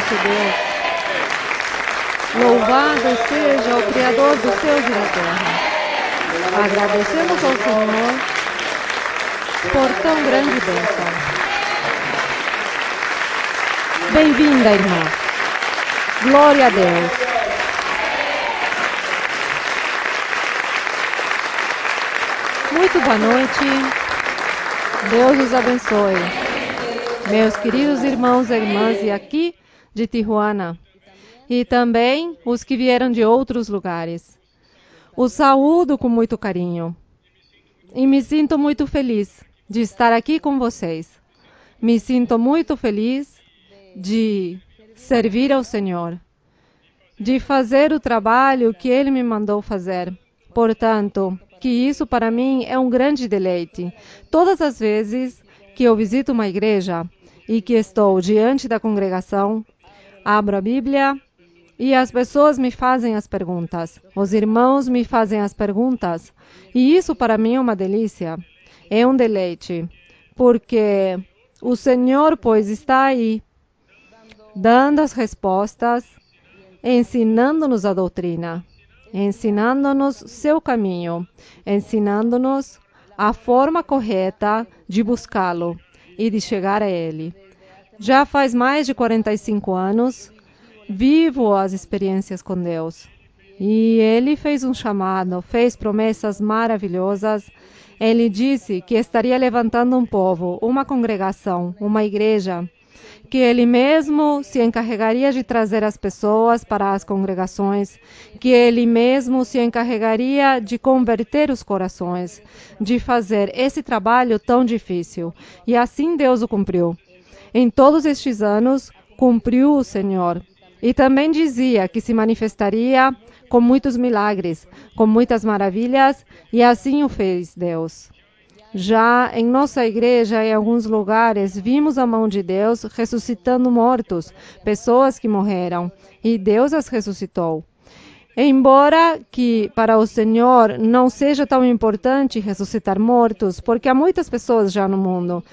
nosso Deus. Louvado seja o Criador dos céus e da terra. Agradecemos ao Senhor por tão grande bênção. Bem-vinda, irmã. Glória a Deus. Muito boa noite. Deus os abençoe. Meus queridos irmãos e irmãs e aqui de Tijuana. E também os que vieram de outros lugares. Os saúdo com muito carinho. E me sinto muito feliz de estar aqui com vocês. Me sinto muito feliz de servir ao Senhor, de fazer o trabalho que Ele me mandou fazer. Portanto, que isso para mim é um grande deleite. Todas as vezes que eu visito uma igreja e que estou diante da congregação, abro a Bíblia e as pessoas me fazem as perguntas. Os irmãos me fazem as perguntas. E isso para mim é uma delícia. É um deleite. Porque o Senhor, pois, está aí, dando as respostas, ensinando-nos a doutrina, ensinando-nos seu caminho, ensinando-nos a forma correta de buscá-lo e de chegar a Ele. Já faz mais de 45 anos, vivo as experiências com Deus. E Ele fez um chamado, fez promessas maravilhosas. Ele disse que estaria levantando um povo, uma congregação, uma igreja, que Ele mesmo se encarregaria de trazer as pessoas para as congregações, que Ele mesmo se encarregaria de converter os corações, de fazer esse trabalho tão difícil. E assim Deus o cumpriu. Em todos estes anos, cumpriu o Senhor. E também dizia que se manifestaria com muitos milagres, com muitas maravilhas, e assim o fez Deus. Já em nossa igreja, em alguns lugares, vimos a mão de Deus ressuscitando mortos, pessoas que morreram, e Deus as ressuscitou. Embora que para o Senhor não seja tão importante ressuscitar mortos, porque há muitas pessoas já no mundo,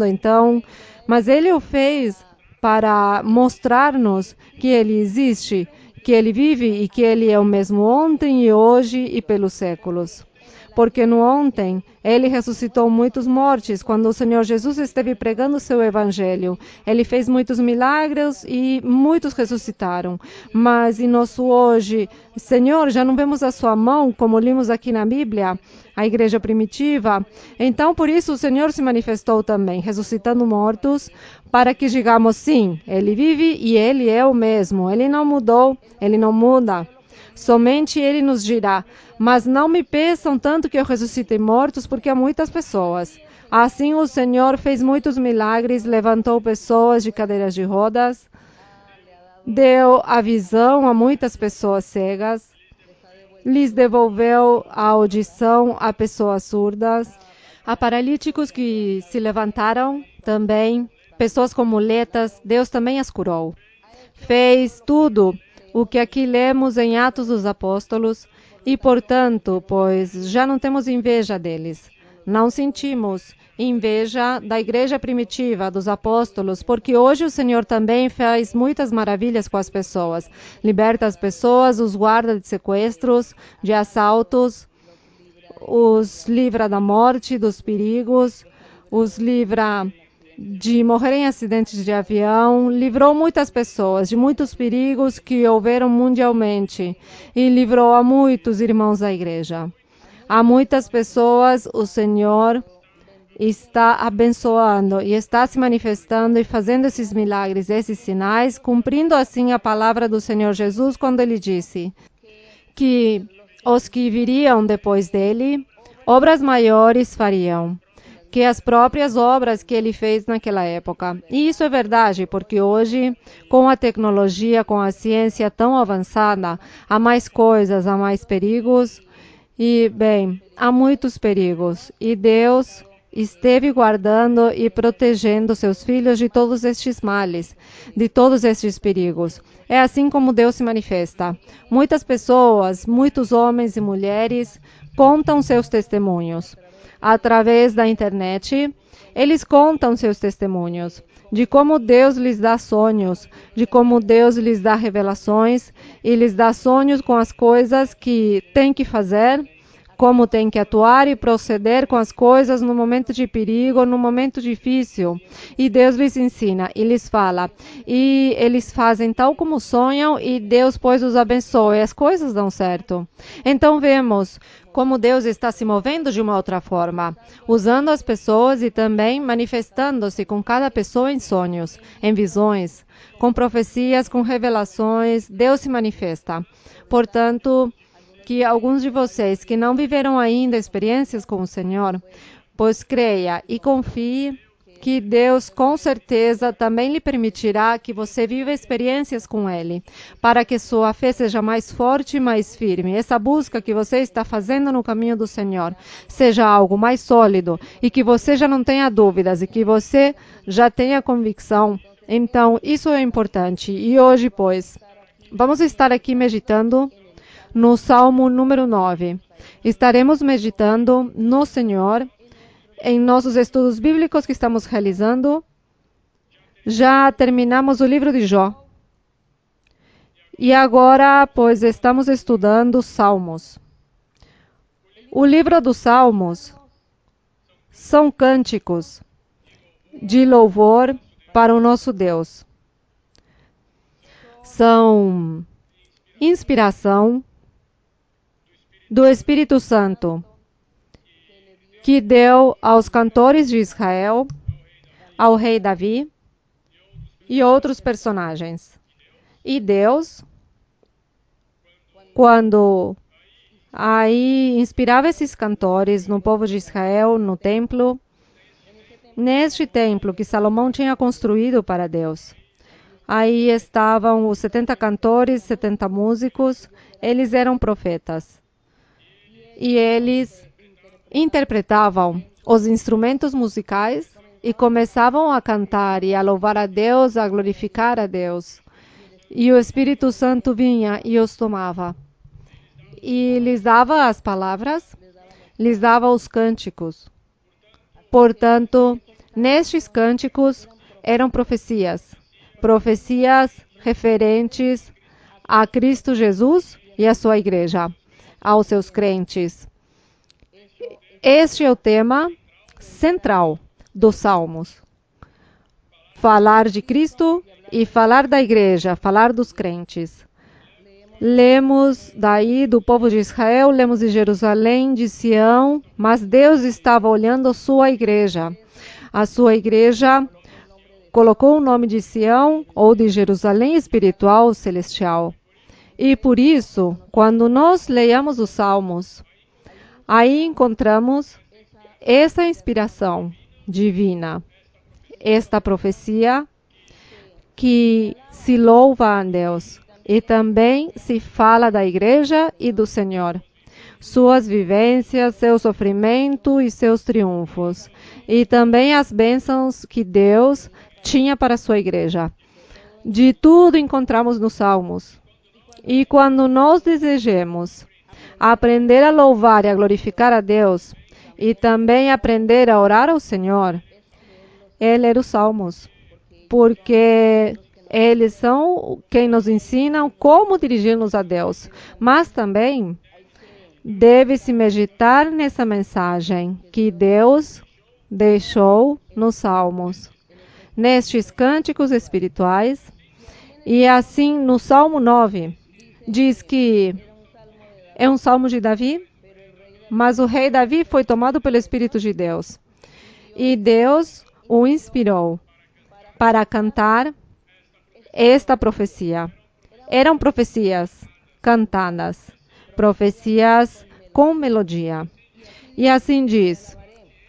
então, mas Ele o fez para mostrar-nos que Ele existe, que Ele vive e que Ele é o mesmo ontem e hoje e pelos séculos. Porque no ontem, Ele ressuscitou muitos mortos quando o Senhor Jesus esteve pregando o seu evangelho. Ele fez muitos milagres e muitos ressuscitaram. Mas em nosso hoje, Senhor, já não vemos a sua mão, como lemos aqui na Bíblia, a igreja primitiva. Então, por isso, o Senhor se manifestou também, ressuscitando mortos, para que digamos, sim, Ele vive e Ele é o mesmo. Ele não mudou, Ele não muda. Somente Ele nos dirá, mas não me peçam tanto que eu ressuscite mortos, porque há muitas pessoas. Assim o Senhor fez muitos milagres, levantou pessoas de cadeiras de rodas, deu a visão a muitas pessoas cegas, lhes devolveu a audição a pessoas surdas, a paralíticos que se levantaram também, pessoas com muletas, Deus também as curou. Fez tudo o que aqui lemos em Atos dos Apóstolos, e, portanto, pois já não temos inveja deles. Não sentimos inveja da igreja primitiva, dos apóstolos, porque hoje o Senhor também faz muitas maravilhas com as pessoas. Liberta as pessoas, os guarda de sequestros, de assaltos, os livra da morte, dos perigos, os livra de morrer em acidentes de avião, livrou muitas pessoas de muitos perigos que houveram mundialmente e livrou a muitos irmãos da igreja. A muitas pessoas o Senhor está abençoando e está se manifestando e fazendo esses milagres, esses sinais, cumprindo assim a palavra do Senhor Jesus quando Ele disse que os que viriam depois dele, obras maiores fariam que as próprias obras que Ele fez naquela época. E isso é verdade, porque hoje, com a tecnologia, com a ciência tão avançada, há mais coisas, há mais perigos. E, bem, há muitos perigos. E Deus esteve guardando e protegendo seus filhos de todos estes males, de todos estes perigos. É assim como Deus se manifesta. Muitas pessoas, muitos homens e mulheres contam seus testemunhos através da internet Eles contam seus testemunhos, de como Deus lhes dá sonhos, de como Deus lhes dá revelações e lhes dá sonhos com as coisas que têm que fazer, como têm que atuar e proceder com as coisas no momento de perigo, no momento difícil. E Deus lhes ensina e lhes fala. E eles fazem tal como sonham e Deus, pois, os abençoa e as coisas dão certo. Então vemos como Deus está se movendo de uma outra forma, usando as pessoas e também manifestando-se com cada pessoa em sonhos, em visões, com profecias, com revelações. Deus se manifesta. Portanto, que alguns de vocês que não viveram ainda experiências com o Senhor, pois creia e confie que Deus com certeza também lhe permitirá que você viva experiências com Ele, para que sua fé seja mais forte e mais firme. Essa busca que você está fazendo no caminho do Senhor seja algo mais sólido e que você já não tenha dúvidas e que você já tenha convicção. Então, isso é importante. E hoje, pois, vamos estar aqui meditando no Salmo número 9. Estaremos meditando no Senhor em nossos estudos bíblicos que estamos realizando. Já terminamos o livro de Jó. E agora, pois, estamos estudando Salmos. O livro dos Salmos são cânticos de louvor para o nosso Deus. São inspiração do Espírito Santo, que deu aos cantores de Israel, ao rei Davi e outros personagens. E Deus, quando aí inspirava esses cantores no povo de Israel, no templo, neste templo que Salomão tinha construído para Deus, aí estavam os 70 cantores, 70 músicos, eles eram profetas. E eles interpretavam os instrumentos musicais e começavam a cantar e a louvar a Deus, a glorificar a Deus. E o Espírito Santo vinha e os tomava. E lhes dava as palavras, lhes dava os cânticos. Portanto, nestes cânticos eram profecias. Profecias referentes a Cristo Jesus e a sua igreja, aos seus crentes. Este é o tema central dos Salmos. Falar de Cristo e falar da igreja, falar dos crentes. Lemos daí do povo de Israel, lemos de Jerusalém, de Sião, mas Deus estava olhando a sua igreja. A sua igreja colocou o nome de Sião ou de Jerusalém espiritual celestial. E por isso, quando nós leiamos os Salmos, aí encontramos essa inspiração divina, esta profecia que se louva a Deus e também se fala da igreja e do Senhor, suas vivências, seu sofrimento e seus triunfos, e também as bênçãos que Deus tinha para a sua igreja. De tudo encontramos nos Salmos. E quando nós desejamos aprender a louvar e a glorificar a Deus, e também aprender a orar ao Senhor, é ler os Salmos, porque eles são quem nos ensinam como dirigir-nos a Deus. Mas também deve-se meditar nessa mensagem que Deus deixou nos Salmos, nestes cânticos espirituais. E assim, no Salmo 9, diz que é um salmo de Davi, mas o rei Davi foi tomado pelo Espírito de Deus. E Deus o inspirou para cantar esta profecia. Eram profecias cantadas, profecias com melodia. E assim diz: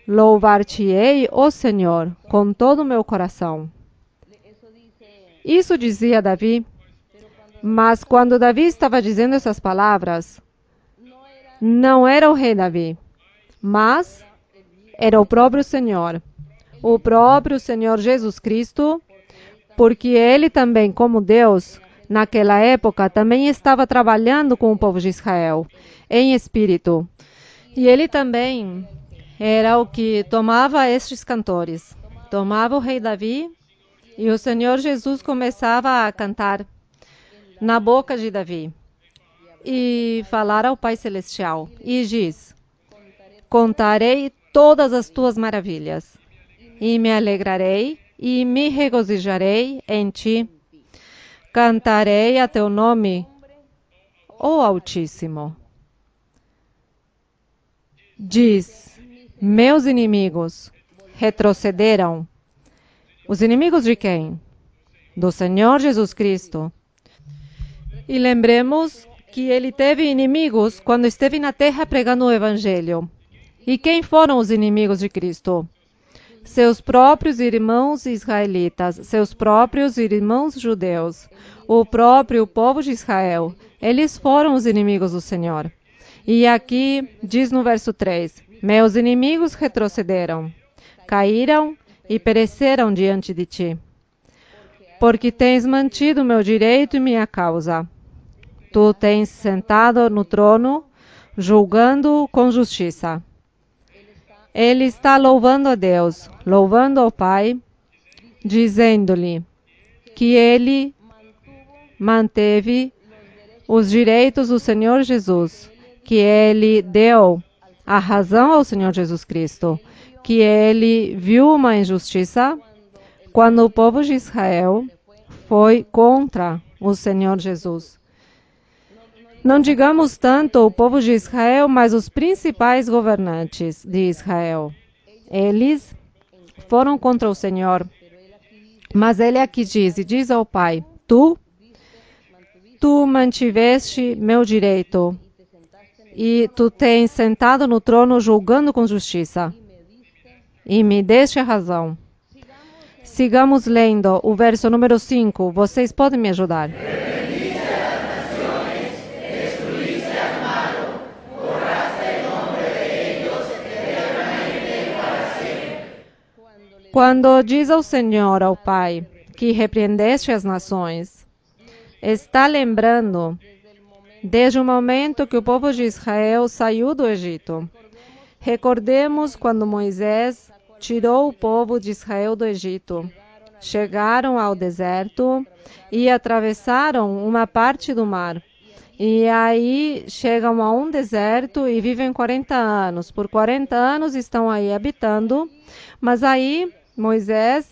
louvar-te-ei, ó Senhor, com todo o meu coração. Isso dizia Davi, mas quando Davi estava dizendo essas palavras, não era o rei Davi, mas era o próprio Senhor Jesus Cristo, porque ele também, como Deus, naquela época, também estava trabalhando com o povo de Israel, em espírito. E ele também era o que tomava estes cantores. Tomava o rei Davi e o Senhor Jesus começava a cantar na boca de Davi e falar ao Pai Celestial. E diz: contarei todas as tuas maravilhas e me alegrarei e me regozijarei em ti. Cantarei a teu nome, ó Altíssimo. Diz: meus inimigos retrocederam. Os inimigos de quem? Do Senhor Jesus Cristo. E lembremos que ele teve inimigos quando esteve na terra pregando o Evangelho. E quem foram os inimigos de Cristo? Seus próprios irmãos israelitas, seus próprios irmãos judeus, o próprio povo de Israel. Eles foram os inimigos do Senhor. E aqui diz no verso 3, meus inimigos retrocederam, caíram e pereceram diante de ti. Porque tens mantido meu direito e minha causa. Tu tens sentado no trono, julgando com justiça. Ele está louvando a Deus, louvando ao Pai, dizendo-lhe que ele manteve os direitos do Senhor Jesus, que ele deu a razão ao Senhor Jesus Cristo, que ele viu uma injustiça quando o povo de Israel foi contra o Senhor Jesus. Não digamos tanto o povo de Israel, mas os principais governantes de Israel. Eles foram contra o Senhor. Mas ele aqui diz, e diz ao Pai, tu mantiveste meu direito, e tu tens sentado no trono julgando com justiça, e me deste a razão. Sigamos lendo o verso número 5. Vocês podem me ajudar? Quando diz ao Senhor, ao Pai, que repreendeste as nações, está lembrando desde o momento que o povo de Israel saiu do Egito. Recordemos quando Moisés tirou o povo de Israel do Egito. Chegaram ao deserto e atravessaram uma parte do mar. E aí chegam a um deserto e vivem 40 anos. Por 40 anos estão aí habitando, mas aí Moisés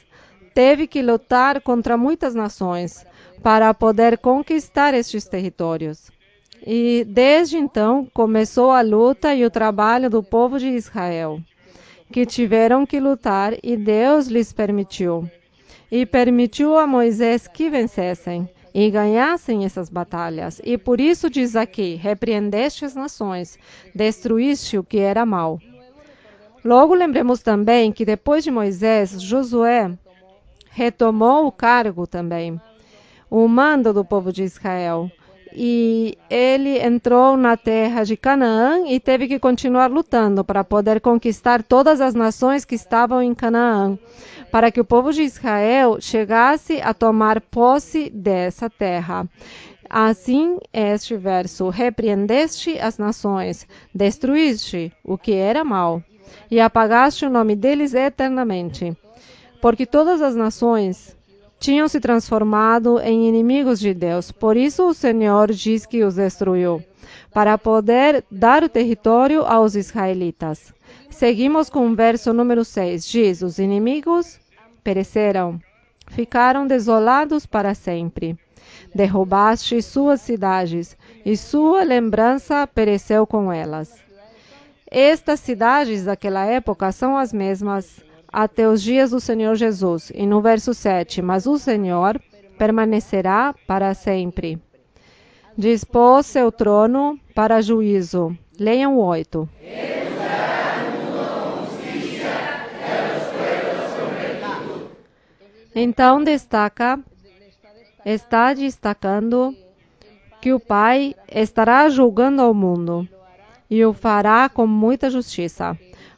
teve que lutar contra muitas nações para poder conquistar estes territórios. E desde então começou a luta e o trabalho do povo de Israel, que tiveram que lutar e Deus lhes permitiu. E permitiu a Moisés que vencessem e ganhassem essas batalhas. E por isso diz aqui, repreendeste as nações, destruíste o que era mal. Logo lembremos também que depois de Moisés, Josué retomou o cargo também, o mando do povo de Israel. E ele entrou na terra de Canaã e teve que continuar lutando para poder conquistar todas as nações que estavam em Canaã, para que o povo de Israel chegasse a tomar posse dessa terra. Assim, este verso, repreendeste as nações, destruíste o que era mal, e apagaste o nome deles eternamente, porque todas as nações tinham se transformado em inimigos de Deus. Por isso o Senhor diz que os destruiu, para poder dar o território aos israelitas. Seguimos com o verso número 6. Diz, os inimigos pereceram, ficaram desolados para sempre. Derrubaste suas cidades, e sua lembrança pereceu com elas. Estas cidades daquela época são as mesmas até os dias do Senhor Jesus. E no verso 7, mas o Senhor permanecerá para sempre. Dispôs seu trono para juízo. Leiam o 8. Então está destacando que o Pai estará julgando ao mundo e o fará com muita justiça,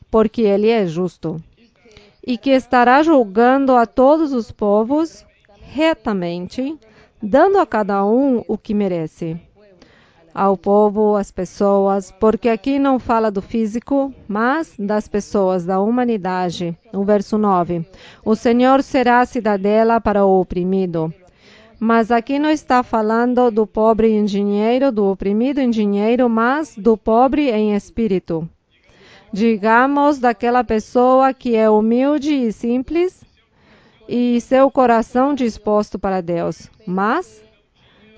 porque Ele é justo. E que estará julgando a todos os povos retamente, dando a cada um o que merece. ao povo, às pessoas, porque aqui não fala do físico, mas das pessoas, da humanidade. O verso 9. O Senhor será cidadela para o oprimido. Mas aqui não está falando do pobre engenheiro, do oprimido engenheiro, mas do pobre em espírito. Digamos, daquela pessoa que é humilde e simples e seu coração disposto para Deus, mas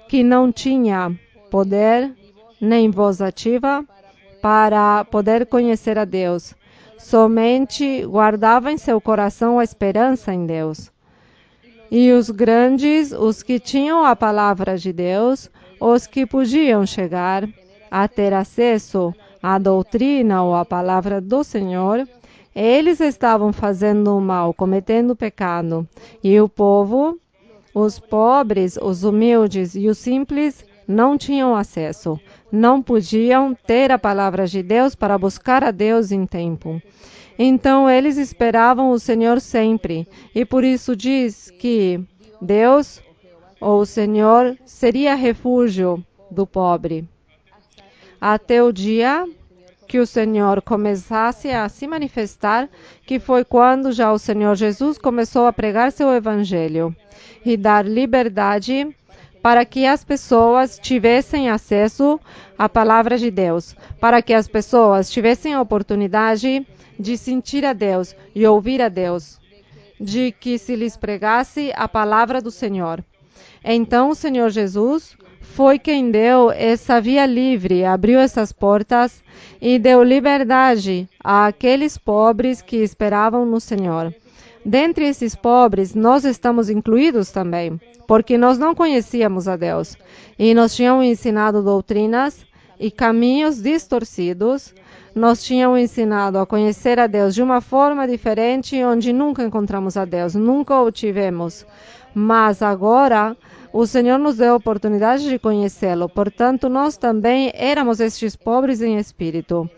que não tinha poder nem voz ativa para poder conhecer a Deus. Somente guardava em seu coração a esperança em Deus. E os grandes, os que tinham a palavra de Deus, os que podiam chegar a ter acesso à doutrina ou à palavra do Senhor, eles estavam fazendo o mal, cometendo pecado. E o povo, os pobres, os humildes e os simples, não tinham acesso, não podiam ter a palavra de Deus para buscar a Deus em tempo. Então eles esperavam o Senhor sempre, e por isso diz que Deus, ou o Senhor, seria refúgio do pobre. Até o dia que o Senhor começasse a se manifestar, que foi quando já o Senhor Jesus começou a pregar seu evangelho e dar liberdade para que as pessoas tivessem acesso à palavra de Deus, para que as pessoas tivessem a oportunidade de sentir a Deus e ouvir a Deus, de que se lhes pregasse a palavra do Senhor. Então o Senhor Jesus foi quem deu essa via livre, abriu essas portas e deu liberdade àqueles pobres que esperavam no Senhor. Dentre esses pobres, nós estamos incluídos também, porque nós não conhecíamos a Deus e nos tinham ensinado doutrinas e caminhos distorcidos. Nos tinham ensinado a conhecer a Deus de uma forma diferente, onde nunca encontramos a Deus, nunca o tivemos. Mas agora o Senhor nos deu a oportunidade de conhecê-lo. Portanto, nós também éramos estes pobres em espírito.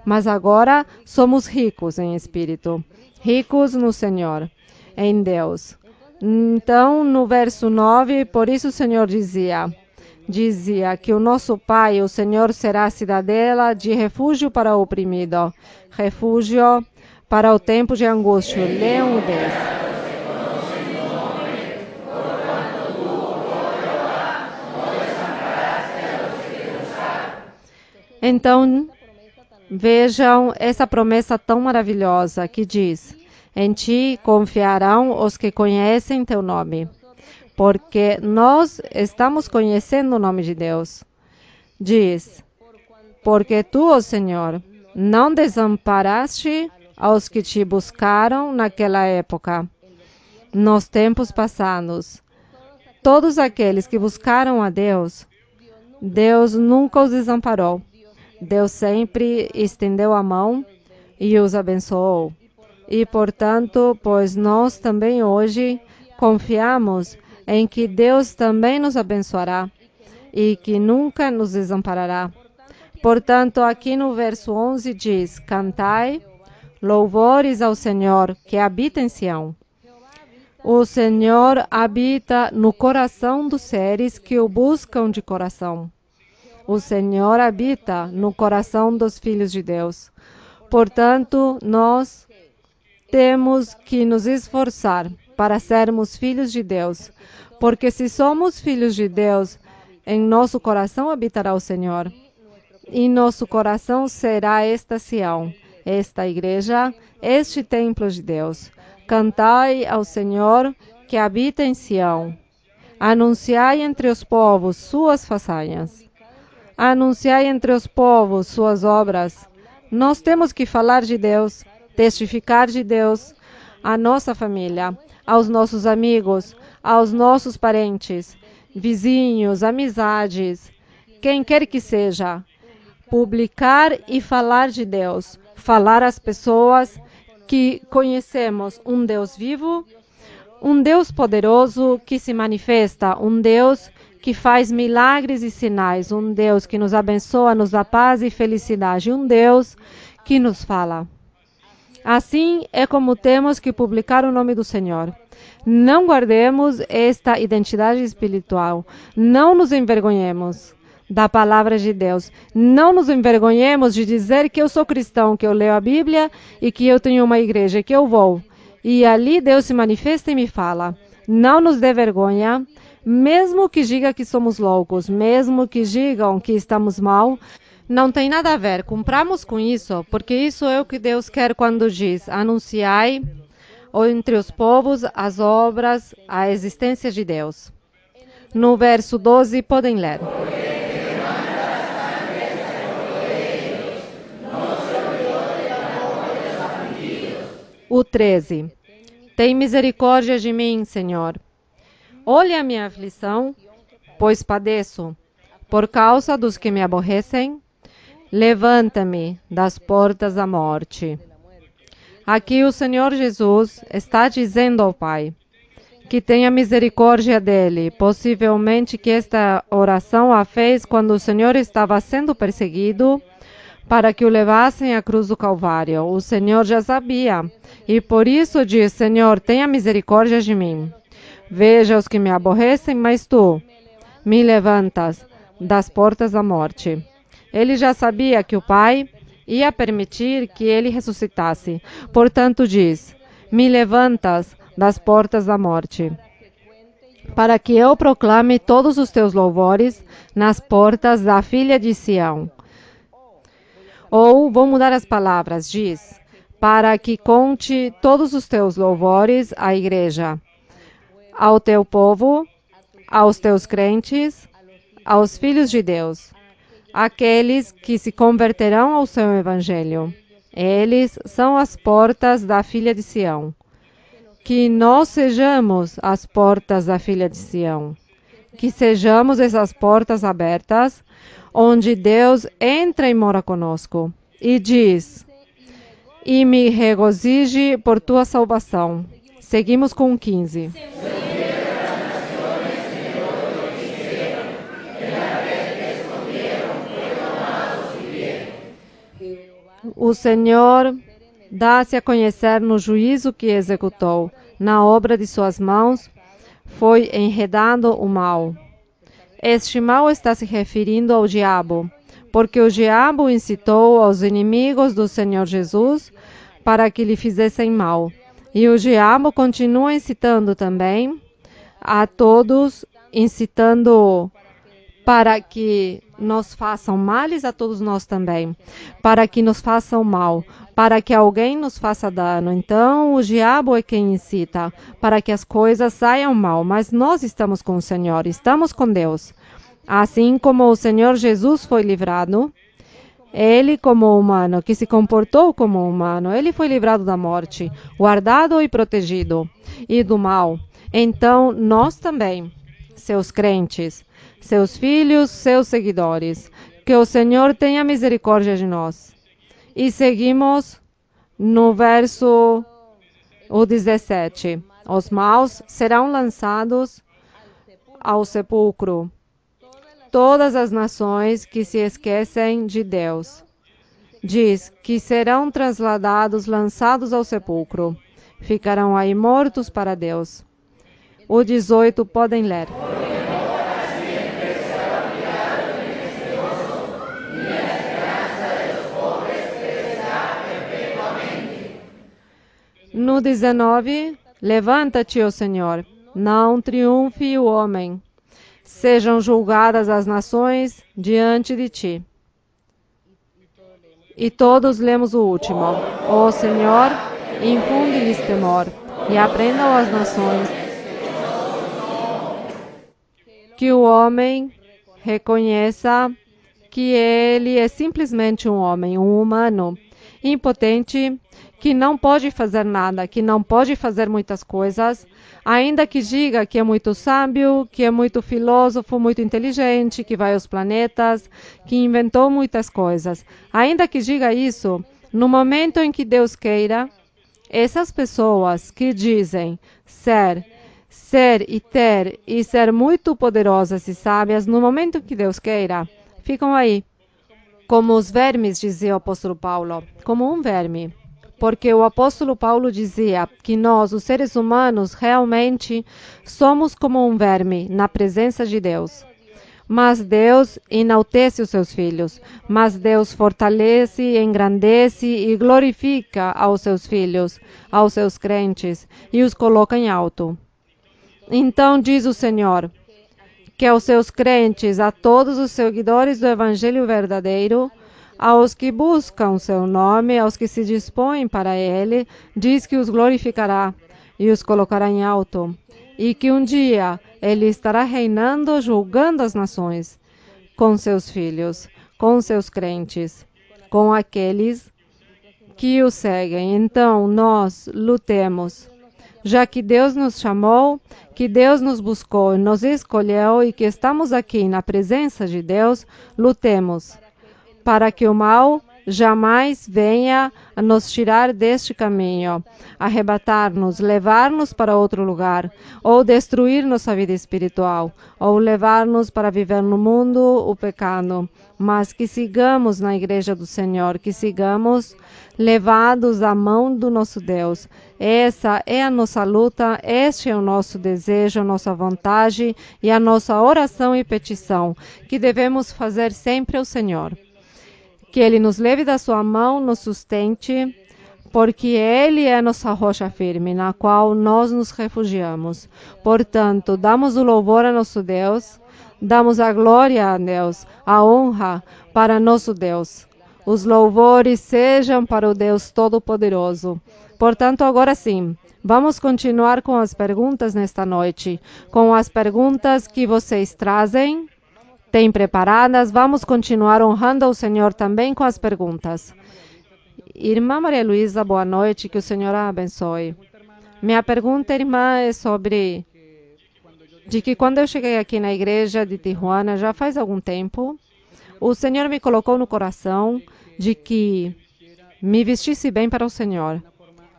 Mas agora somos ricos em espírito, ricos no Senhor, em Deus. Então, no verso 9, por isso o Senhor dizia que o nosso Pai, o Senhor, será cidadela de refúgio para o oprimido, refúgio para o tempo de angústia. Leiam o 10. Então, vejam essa promessa tão maravilhosa que diz: em ti confiarão os que conhecem teu nome. Porque nós estamos conhecendo o nome de Deus. Diz, porque tu, ó Senhor, não desamparaste aos que te buscaram naquela época, nos tempos passados. Todos aqueles que buscaram a Deus, Deus nunca os desamparou. Deus sempre estendeu a mão e os abençoou. E, portanto, pois nós também hoje confiamos em que Deus também nos abençoará e que nunca nos desamparará. Portanto, aqui no verso 11 diz: cantai louvores ao Senhor que habita em Sião. O Senhor habita no coração dos seres que o buscam de coração. O Senhor habita no coração dos filhos de Deus. Portanto, nós temos que nos esforçar para sermos filhos de Deus, porque se somos filhos de Deus, em nosso coração habitará o Senhor. E nosso coração será esta Sião, esta igreja, este templo de Deus. Cantai ao Senhor que habita em Sião. Anunciai entre os povos suas façanhas. Anunciai entre os povos suas obras. Nós temos que falar de Deus, testificar de Deus à nossa família, aos nossos amigos, aos nossos parentes, vizinhos, amizades, quem quer que seja. Publicar e falar de Deus. Falar às pessoas que conhecemos um Deus vivo, um Deus poderoso que se manifesta, um Deus que faz milagres e sinais, um Deus que nos abençoa, nos dá paz e felicidade, um Deus que nos fala. Assim é como temos que publicar o nome do Senhor. Não guardemos esta identidade espiritual. Não nos envergonhemos. da palavra de Deus. Não nos envergonhemos de dizer que eu sou cristão, que eu leio a Bíblia e que eu tenho uma igreja, que eu vou. E ali Deus se manifesta e me fala. Não nos dê vergonha, mesmo que diga que somos loucos, mesmo que digam que estamos mal, não tem nada a ver. Cumpramos com isso, porque isso é o que Deus quer quando diz: anunciai entre os povos as obras, a existência de Deus. No verso 12, podem ler. O 13. Tem misericórdia de mim, Senhor. Olha a minha aflição, pois padeço. Por causa dos que me aborrecem, levanta-me das portas da morte. Aqui o Senhor Jesus está dizendo ao Pai que tenha misericórdia dele. Possivelmente que esta oração a fez quando o Senhor estava sendo perseguido para que o levassem à cruz do Calvário. O Senhor já sabia e por isso diz: Senhor, tenha misericórdia de mim. Veja os que me aborrecem, mas tu me levantas das portas da morte. Ele já sabia que o Pai ia permitir que ele ressuscitasse. Portanto, diz: me levantas das portas da morte, para que eu proclame todos os teus louvores nas portas da filha de Sião. Ou, vou mudar as palavras, diz: para que conte todos os teus louvores à igreja, ao teu povo, aos teus crentes, aos filhos de Deus, aqueles que se converterão ao seu evangelho. Eles são as portas da filha de Sião. Que nós sejamos as portas da filha de Sião. Que sejamos essas portas abertas, onde Deus entra e mora conosco. E diz: e me regozije por tua salvação. Seguimos com 15. O Senhor dá-se a conhecer no juízo que executou. Na obra de suas mãos foi enredado o mal. Este mal está se referindo ao diabo, porque o diabo incitou aos inimigos do Senhor Jesus para que lhe fizessem mal. E o diabo continua incitando também a todos, incitando para que nos façam males a todos nós também, para que nos façam mal, para que alguém nos faça dano. Então, o diabo é quem incita para que as coisas saiam mal, mas nós estamos com o Senhor, estamos com Deus. Assim como o Senhor Jesus foi livrado, ele como humano, que se comportou como humano, ele foi livrado da morte, guardado e protegido, e do mal. Então, nós também, seus crentes, seus filhos, seus seguidores, que o Senhor tenha misericórdia de nós. E seguimos no verso 17. Os maus serão lançados ao sepulcro. Todas as nações que se esquecem de Deus. Diz que serão trasladados, lançados ao sepulcro. Ficarão aí mortos para Deus. O 18 podem ler. No 19, levanta-te, ó Senhor, não triunfe o homem. Sejam julgadas as nações diante de ti. E todos lemos o último. Ó Senhor, infunde-lhes temor, e aprendam as nações que o homem reconheça que ele é simplesmente um homem, um humano, impotente, que não pode fazer nada, que não pode fazer muitas coisas, ainda que diga que é muito sábio, que é muito filósofo, muito inteligente, que vai aos planetas, que inventou muitas coisas. Ainda que diga isso, no momento em que Deus queira, essas pessoas que dizem ser e ter e ser muito poderosas e sábias, no momento em que Deus queira, ficam aí. Como os vermes, dizia o apóstolo Paulo, como um verme. Porque o apóstolo Paulo dizia que nós, os seres humanos, realmente somos como um verme na presença de Deus. Mas Deus enaltece os seus filhos. Mas Deus fortalece, engrandece e glorifica aos seus filhos, aos seus crentes, e os coloca em alto. Então diz o Senhor, que aos seus crentes, a todos os seguidores do Evangelho verdadeiro, aos que buscam seu nome, aos que se dispõem para ele, diz que os glorificará e os colocará em alto, e que um dia ele estará reinando, julgando as nações, com seus filhos, com seus crentes, com aqueles que o seguem. Então, nós lutemos, já que Deus nos chamou, que Deus nos buscou, nos escolheu e que estamos aqui na presença de Deus, lutemos para que o mal jamais venha a nos tirar deste caminho, arrebatar-nos, levar-nos para outro lugar, ou destruir nossa vida espiritual, ou levar-nos para viver no mundo o pecado, mas que sigamos na igreja do Senhor, que sigamos levados à mão do nosso Deus. Essa é a nossa luta, este é o nosso desejo, a nossa vontade e a nossa oração e petição, que devemos fazer sempre ao Senhor. Que Ele nos leve da sua mão, nos sustente, porque Ele é nossa rocha firme, na qual nós nos refugiamos. Portanto, damos o louvor a nosso Deus, damos a glória a Deus, a honra para nosso Deus. Os louvores sejam para o Deus Todo-Poderoso. Portanto, agora sim, vamos continuar com as perguntas nesta noite, com as perguntas que vocês trazem. Tem preparadas? Vamos continuar honrando ao Senhor também com as perguntas. Irmã Maria Luísa, boa noite, que o Senhor a abençoe. Minha pergunta, irmã, é sobre de que quando eu cheguei aqui na igreja de Tijuana, já faz algum tempo, o Senhor me colocou no coração de que me vestisse bem para o Senhor,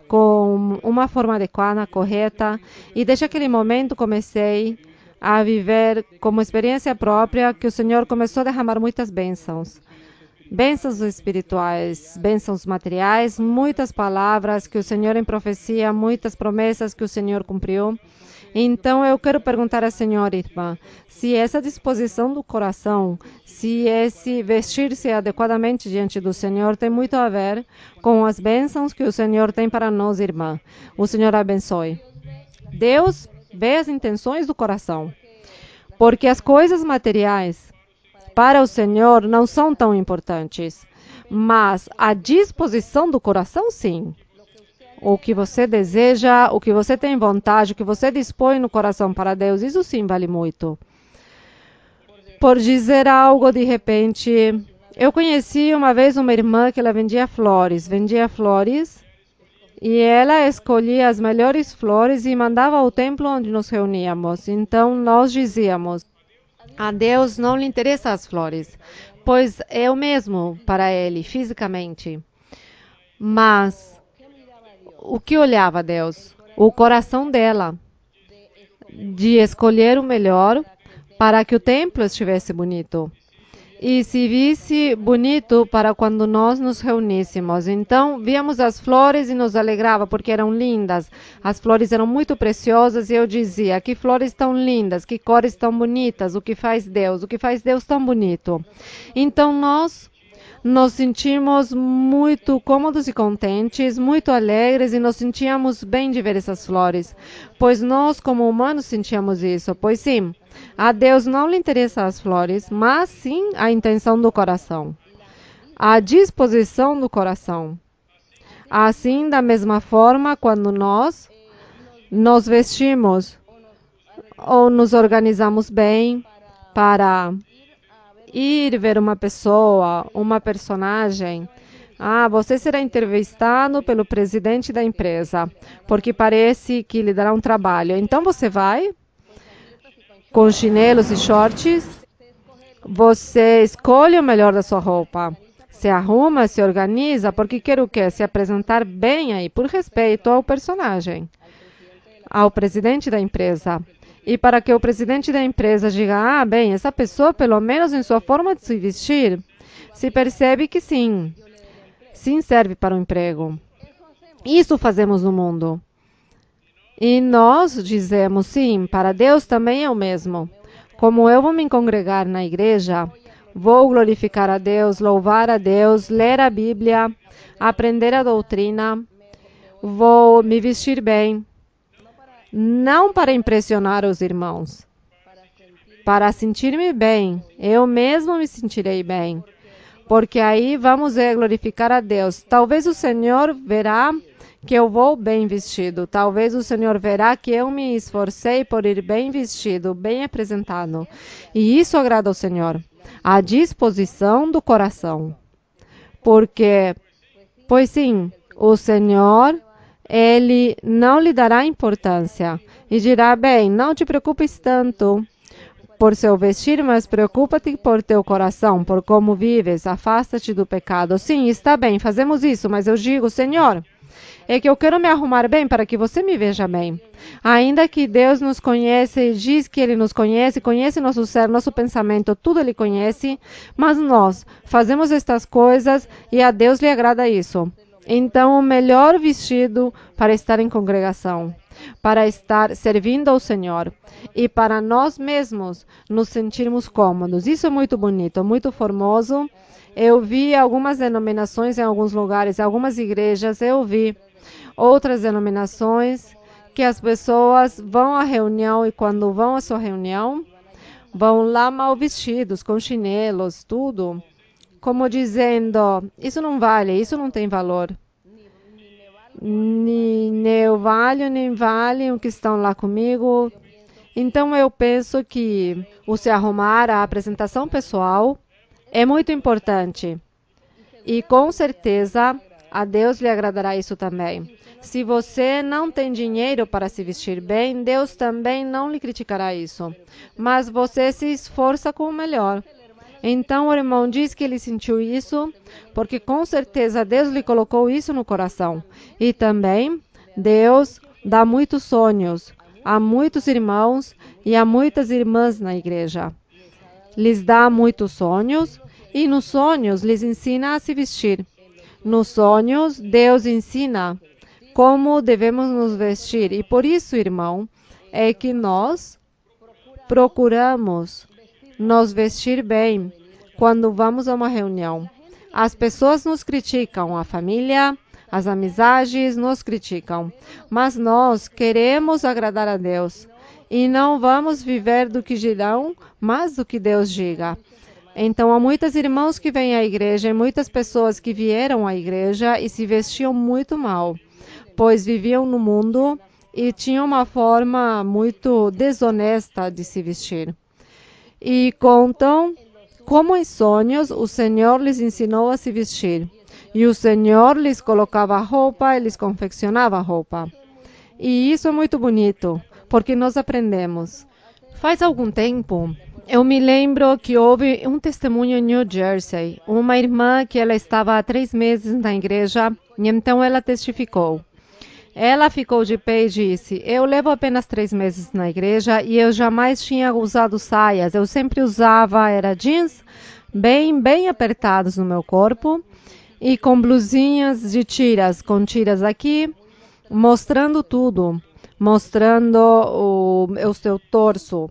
com uma forma adequada, correta, e desde aquele momento comecei a viver como experiência própria que o Senhor começou a derramar muitas bênçãos. Bênçãos espirituais, bênçãos materiais, muitas palavras que o Senhor em profecia, muitas promessas que o Senhor cumpriu. Então eu quero perguntar à senhora, irmã, se essa disposição do coração, se esse vestir-se adequadamente diante do Senhor tem muito a ver com as bênçãos que o Senhor tem para nós, irmã. O Senhor abençoe. Deus vê as intenções do coração, porque as coisas materiais para o Senhor não são tão importantes, mas a disposição do coração, sim. O que você deseja, o que você tem vontade, o que você dispõe no coração para Deus, isso sim vale muito. Por dizer algo, de repente, eu conheci uma vez uma irmã que ela vendia flores, e ela escolhia as melhores flores e mandava ao templo onde nos reuníamos. Então, nós dizíamos, a Deus não lhe interessam as flores, pois é o mesmo para ele, fisicamente. Mas, o que olhava a Deus? O coração dela, de escolher o melhor para que o templo estivesse bonito. E se visse bonito para quando nós nos reuníssemos. Então, víamos as flores e nos alegrava, porque eram lindas. As flores eram muito preciosas e eu dizia, que flores tão lindas, que cores tão bonitas, o que faz Deus tão bonito. Então, nós nos sentimos muito cômodos e contentes, muito alegres e nos sentíamos bem de ver essas flores. Pois nós, como humanos, sentíamos isso. Pois sim, a Deus não lhe interessam as flores, mas sim a intenção do coração, a disposição do coração. Assim, da mesma forma, quando nós nos vestimos ou nos organizamos bem para ir ver uma pessoa, uma personagem. Você será entrevistado pelo presidente da empresa, porque parece que lhe dará um trabalho. Então você vai com chinelos e shorts, você escolhe o melhor da sua roupa, se arruma, se organiza, porque quer o quê? Se apresentar bem aí, por respeito ao personagem, ao presidente da empresa. E para que o presidente da empresa diga, bem, essa pessoa, pelo menos em sua forma de se vestir, se percebe que sim serve para o emprego. Isso fazemos no mundo. E nós dizemos, sim, para Deus também é o mesmo. Como eu vou me congregar na igreja, vou glorificar a Deus, louvar a Deus, ler a Bíblia, aprender a doutrina, vou me vestir bem, não para impressionar os irmãos, para sentir-me bem, eu mesmo me sentirei bem, porque aí vamos glorificar a Deus. Talvez o Senhor verá que eu vou bem vestido, talvez o Senhor verá que eu me esforcei por ir bem vestido, bem apresentado, e isso agrada ao Senhor, a disposição do coração, porque, pois sim, o Senhor, Ele não lhe dará importância e dirá, bem, não te preocupes tanto por seu vestir, mas preocupa-te por teu coração, por como vives, afasta-te do pecado. Sim, está bem, fazemos isso, mas eu digo, Senhor, é que eu quero me arrumar bem para que você me veja bem. Ainda que Deus nos conhece e diz que Ele nos conhece, conhece nosso ser, nosso pensamento, tudo Ele conhece, mas nós fazemos estas coisas e a Deus lhe agrada isso. Então, o melhor vestido para estar em congregação, para estar servindo ao Senhor e para nós mesmos nos sentirmos cômodos. Isso é muito bonito, muito formoso. Eu vi algumas denominações em alguns lugares, algumas igrejas, eu vi outras denominações que as pessoas vão à reunião e quando vão à sua reunião, vão lá mal vestidos, com chinelos, tudo, como dizendo, isso não vale, isso não tem valor. Nem eu valho, nem valem o que estão lá comigo. Então eu penso que o se arrumar, a apresentação pessoal, é muito importante. E com certeza a Deus lhe agradará isso também. Se você não tem dinheiro para se vestir bem, Deus também não lhe criticará isso. Mas você se esforça com o melhor. Então o irmão diz que ele sentiu isso, porque com certeza Deus lhe colocou isso no coração. E também Deus dá muitos sonhos a muitos irmãos e a muitas irmãs na igreja. Lhes dá muitos sonhos e nos sonhos lhes ensina a se vestir. Nos sonhos, Deus ensina como devemos nos vestir. E por isso, irmão, é que nós procuramos nos vestir bem quando vamos a uma reunião. As pessoas nos criticam, a família, as amizades nos criticam, mas nós queremos agradar a Deus e não vamos viver do que dirão, mas do que Deus diga. Então, há muitos irmãos que vêm à igreja e muitas pessoas que vieram à igreja e se vestiam muito mal, pois viviam no mundo e tinham uma forma muito desonesta de se vestir. E contam como em sonhos o Senhor lhes ensinou a se vestir. E o Senhor lhes colocava roupa e lhes confeccionava roupa. E isso é muito bonito, porque nós aprendemos. Faz algum tempo, eu me lembro que houve um testemunho em New Jersey. Uma irmã que ela estava há 3 meses na igreja, e então ela testificou. Ela ficou de pé e disse, eu levo apenas 3 meses na igreja e eu jamais tinha usado saias. Eu sempre usava, era jeans, bem apertados no meu corpo e com blusinhas de tiras, com tiras aqui, mostrando tudo, mostrando o seu torso.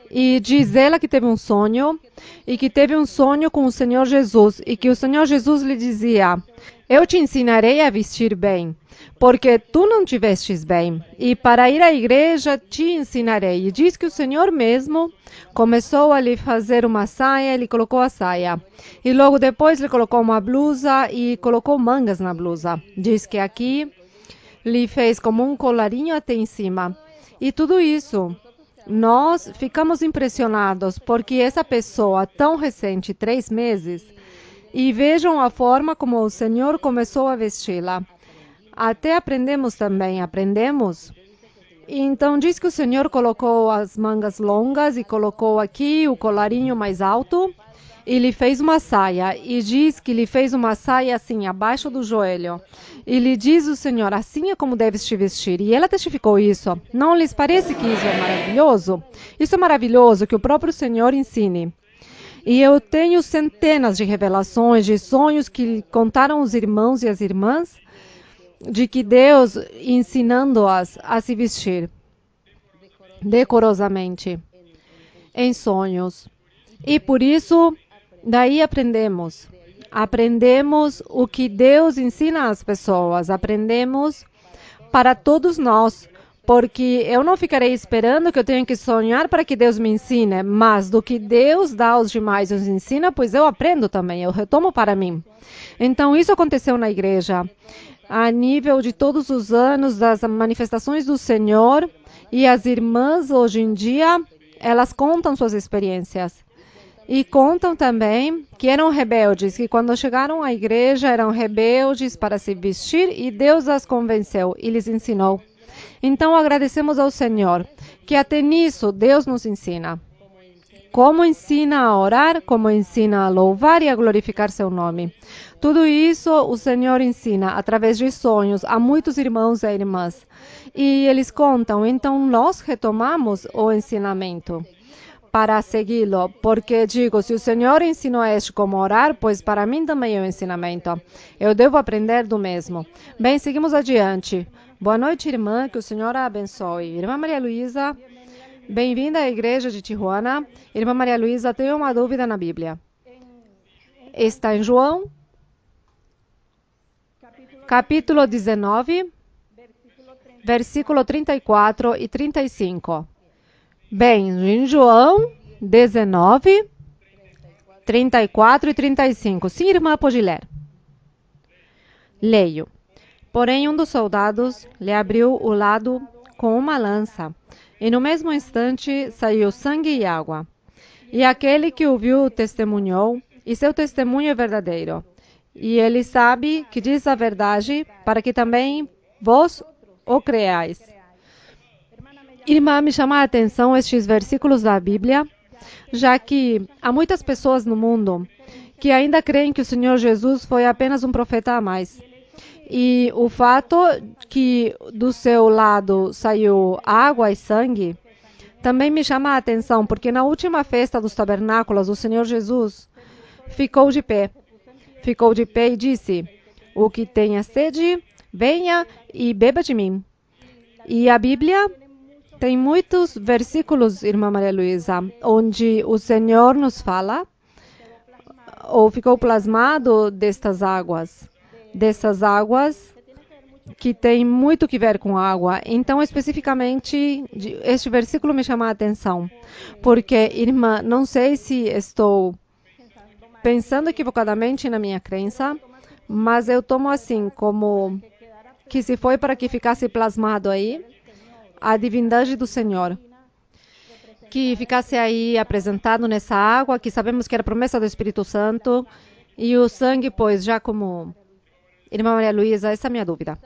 E diz ela que teve um sonho, e que teve um sonho com o Senhor Jesus, e que o Senhor Jesus lhe dizia, eu te ensinarei a vestir bem, porque tu não te vestes bem, e para ir à igreja te ensinarei. E diz que o Senhor mesmo começou a lhe fazer uma saia, ele colocou a saia. E logo depois lhe colocou uma blusa e colocou mangas na blusa. Diz que aqui lhe fez como um colarinho até em cima. E tudo isso, nós ficamos impressionados, porque essa pessoa tão recente, 3 meses, e vejam a forma como o Senhor começou a vesti-la. Até aprendemos também, Então diz que o Senhor colocou as mangas longas e colocou aqui o colarinho mais alto e lhe fez uma saia. E diz que lhe fez uma saia assim, abaixo do joelho. E lhe diz o Senhor, assim é como deves te vestir. E ela testificou isso. Não lhes parece que isso é maravilhoso? Isso é maravilhoso que o próprio Senhor ensine. E eu tenho centenas de revelações, de sonhos que contaram os irmãos e as irmãs, de que Deus ensinando-as a se vestir decorosamente. em sonhos. E por isso, daí aprendemos. Aprendemos o que Deus ensina às pessoas. Aprendemos para todos nós. Porque eu não ficarei esperando que eu tenha que sonhar para que Deus me ensine, mas do que Deus dá aos demais e nos ensina, pois eu aprendo também, eu retomo para mim. Então, isso aconteceu na igreja, a nível de todos os anos das manifestações do Senhor, e as irmãs, hoje em dia, elas contam suas experiências. E contam também que eram rebeldes, que quando chegaram à igreja eram rebeldes para se vestir, e Deus as convenceu e lhes ensinou. Então, agradecemos ao Senhor, que até nisso Deus nos ensina. Como ensina a orar, como ensina a louvar e a glorificar seu nome. Tudo isso o Senhor ensina através de sonhos a muitos irmãos e irmãs. E eles contam, então nós retomamos o ensinamento para segui-lo, porque digo, se o Senhor ensinou a este como orar, pois para mim também é um ensinamento. Eu devo aprender do mesmo. Bem, seguimos adiante. Boa noite, irmã, que o Senhor a abençoe. Irmã Maria Luísa, bem-vinda à igreja de Tijuana. Irmã Maria Luísa, tenho uma dúvida na Bíblia. Está em João, capítulo 19, versículo 34 e 35. Bem, em João 19, 34 e 35. Sim, irmã, pode ler. Leio. Porém, um dos soldados lhe abriu o lado com uma lança, e no mesmo instante saiu sangue e água. E aquele que o viu testemunhou, e seu testemunho é verdadeiro. E ele sabe que diz a verdade, para que também vós o creais. Irmã, me chama a atenção estes versículos da Bíblia, já que há muitas pessoas no mundo que ainda creem que o Senhor Jesus foi apenas um profeta a mais. E o fato que do seu lado saiu água e sangue também me chama a atenção, porque na última festa dos tabernáculos, o Senhor Jesus ficou de pé. Ficou de pé e disse: o que tenha sede, venha e beba de mim. E a Bíblia tem muitos versículos, irmã Maria Luísa, onde o Senhor nos fala, ou ficou plasmado dessas águas que tem muito que ver com água. Então, especificamente, este versículo me chama a atenção, porque, irmã, não sei se estou pensando equivocadamente na minha crença, mas eu tomo assim, como que se foi para que ficasse plasmado aí a divindade do Senhor, que ficasse aí apresentado nessa água, que sabemos que era promessa do Espírito Santo, e o sangue, pois, já como... Irmã Maria Luísa, essa é a minha dúvida.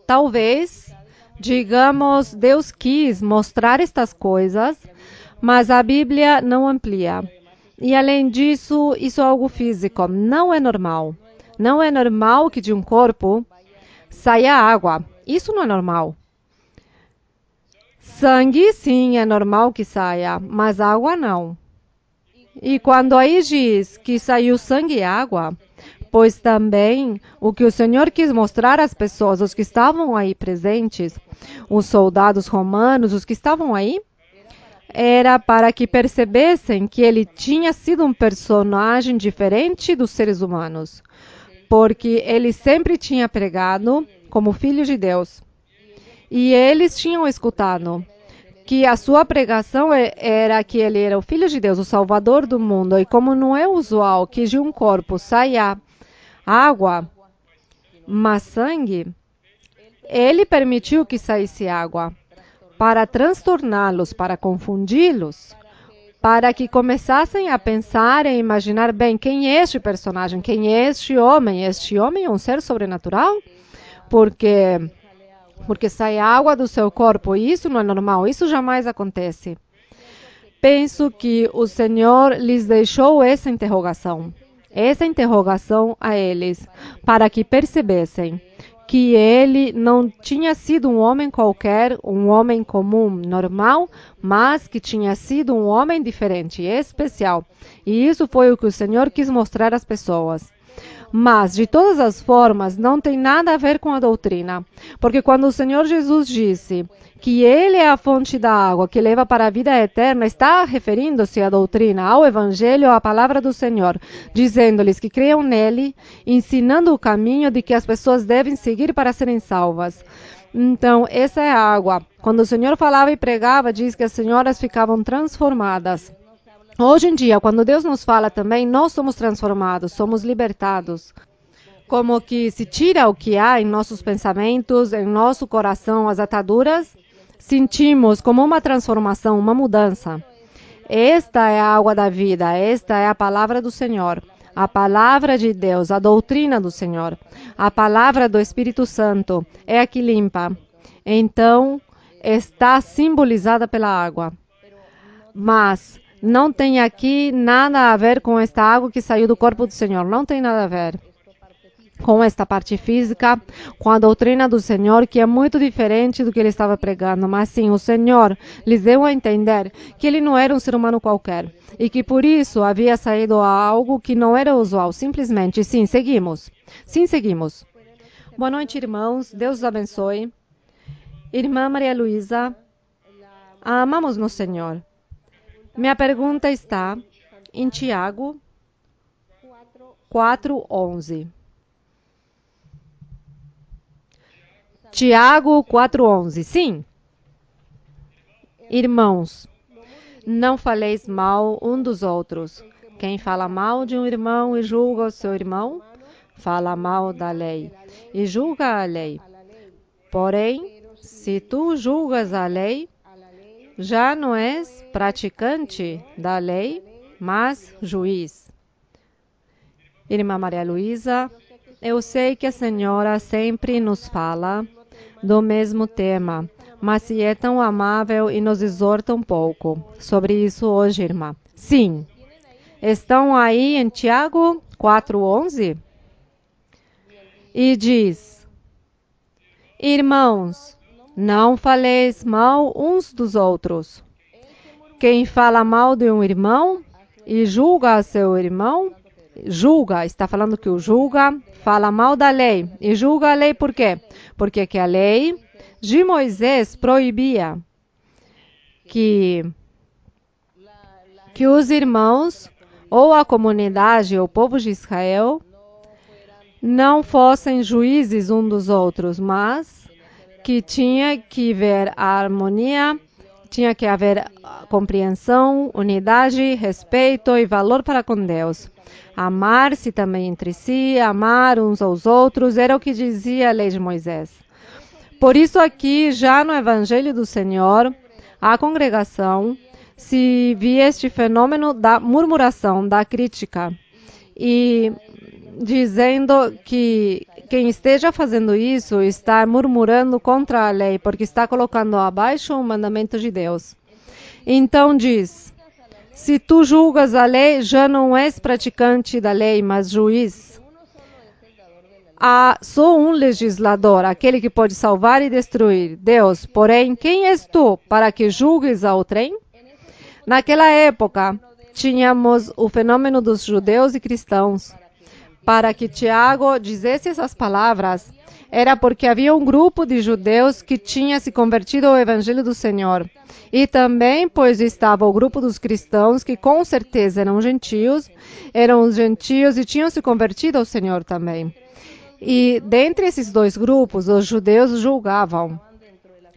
Talvez, digamos, Deus quis mostrar estas coisas, mas a Bíblia não amplia. E além disso, isso é algo físico. Não é normal. Não é normal que de um corpo saia água. Isso não é normal. Sangue, sim, é normal que saia, mas água não. E quando aí diz que saiu sangue e água, pois também o que o Senhor quis mostrar às pessoas, os que estavam aí presentes, os soldados romanos, os que estavam aí, era para que percebessem que ele tinha sido um personagem diferente dos seres humanos, porque ele sempre tinha pregado como filho de Deus. E eles tinham escutado que a sua pregação era que ele era o Filho de Deus, o Salvador do mundo. E como não é usual que de um corpo saia água, mas sangue, ele permitiu que saísse água para transtorná-los, para confundi-los, para que começassem a pensar e imaginar bem quem é este personagem, quem é este homem. Este homem é um ser sobrenatural? Porque sai água do seu corpo, e isso não é normal, isso jamais acontece. Penso que o Senhor lhes deixou essa interrogação a eles, para que percebessem que ele não tinha sido um homem qualquer, um homem comum, normal, mas que tinha sido um homem diferente, especial. E isso foi o que o Senhor quis mostrar às pessoas. Mas, de todas as formas, não tem nada a ver com a doutrina. Porque quando o Senhor Jesus disse que Ele é a fonte da água que leva para a vida eterna, está referindo-se à doutrina, ao Evangelho, à palavra do Senhor, dizendo-lhes que creiam nele, ensinando o caminho de que as pessoas devem seguir para serem salvas. Então, essa é a água. Quando o Senhor falava e pregava, diz que as senhoras ficavam transformadas. Hoje em dia, quando Deus nos fala também, nós somos transformados, somos libertados. Como que se tira o que há em nossos pensamentos, em nosso coração, as ataduras, sentimos como uma transformação, uma mudança. Esta é a água da vida, esta é a palavra do Senhor, a palavra de Deus, a doutrina do Senhor, a palavra do Espírito Santo, é a que limpa. Então, está simbolizada pela água. Mas não tem aqui nada a ver com esta água que saiu do corpo do Senhor, não tem nada a ver com esta parte física, com a doutrina do Senhor, que é muito diferente do que ele estava pregando. Mas sim, o Senhor lhes deu a entender que ele não era um ser humano qualquer e que por isso havia saído algo que não era usual. Simplesmente, sim, seguimos. Sim, seguimos. Boa noite, irmãos. Deus os abençoe. Irmã Maria Luísa, amamos no Senhor. Minha pergunta está em Tiago 4:11. Tiago 4:11. Sim. Irmãos, não faleis mal um dos outros. Quem fala mal de um irmão e julga o seu irmão, fala mal da lei e julga a lei. Porém, se tu julgas a lei, já não és praticante da lei, mas juiz. Irmã Maria Luísa, eu sei que a senhora sempre nos fala do mesmo tema, mas se é tão amável e nos exorta um pouco sobre isso hoje, irmã. Sim. Estão aí em Tiago 4:11? E diz: irmãos, não faleis mal uns dos outros. Quem fala mal de um irmão e julga a seu irmão, está falando que o julga, fala mal da lei. E julga a lei por quê? Porque que a lei de Moisés proibia que os irmãos, ou a comunidade, ou o povo de Israel, não fossem juízes uns dos outros, mas que tinha que haver harmonia, tinha que haver compreensão, unidade, respeito e valor para com Deus. Amar-se também entre si, amar uns aos outros, era o que dizia a lei de Moisés. Por isso aqui, já no Evangelho do Senhor, a congregação se via este fenômeno da murmuração, da crítica, e dizendo que quem esteja fazendo isso está murmurando contra a lei, porque está colocando abaixo o mandamento de Deus. Então diz: se tu julgas a lei, já não és praticante da lei, mas juiz. Há só um legislador, aquele que pode salvar e destruir, Deus. Porém, quem és tu para que julgues a outrem? Naquela época, tínhamos o fenômeno dos judeus e cristãos. Para que Tiago dissesse essas palavras, era porque havia um grupo de judeus que tinha se convertido ao Evangelho do Senhor. E também, pois estava o grupo dos cristãos, que com certeza eram os gentios e tinham se convertido ao Senhor também. E dentre esses dois grupos, os judeus julgavam.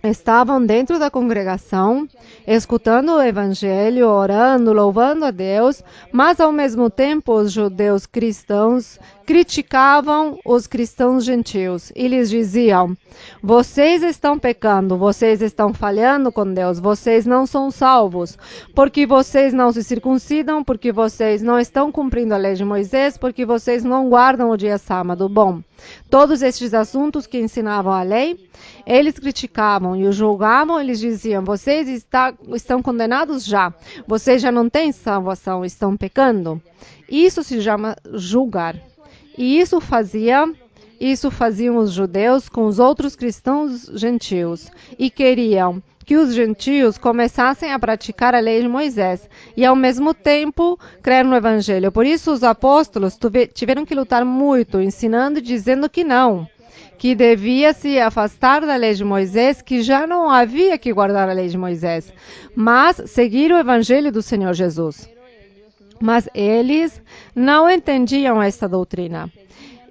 Estavam dentro da congregação, escutando o Evangelho, orando, louvando a Deus, mas ao mesmo tempo os judeus cristãos criticavam os cristãos gentios e lhes diziam: vocês estão pecando, vocês estão falhando com Deus, vocês não são salvos, porque vocês não se circuncidam, porque vocês não estão cumprindo a lei de Moisés, porque vocês não guardam o dia sábado. Bom, todos estes assuntos que ensinavam a lei, eles criticavam e o julgavam, eles diziam: vocês estão condenados já, vocês já não têm salvação, estão pecando. Isso se chama julgar. E isso faziam os judeus com os outros cristãos gentios. E queriam que os gentios começassem a praticar a lei de Moisés e, ao mesmo tempo, crer no Evangelho. Por isso, os apóstolos tiveram que lutar muito, ensinando e dizendo que não, que devia se afastar da lei de Moisés, que já não havia que guardar a lei de Moisés, mas seguir o evangelho do Senhor Jesus. Mas eles não entendiam esta doutrina.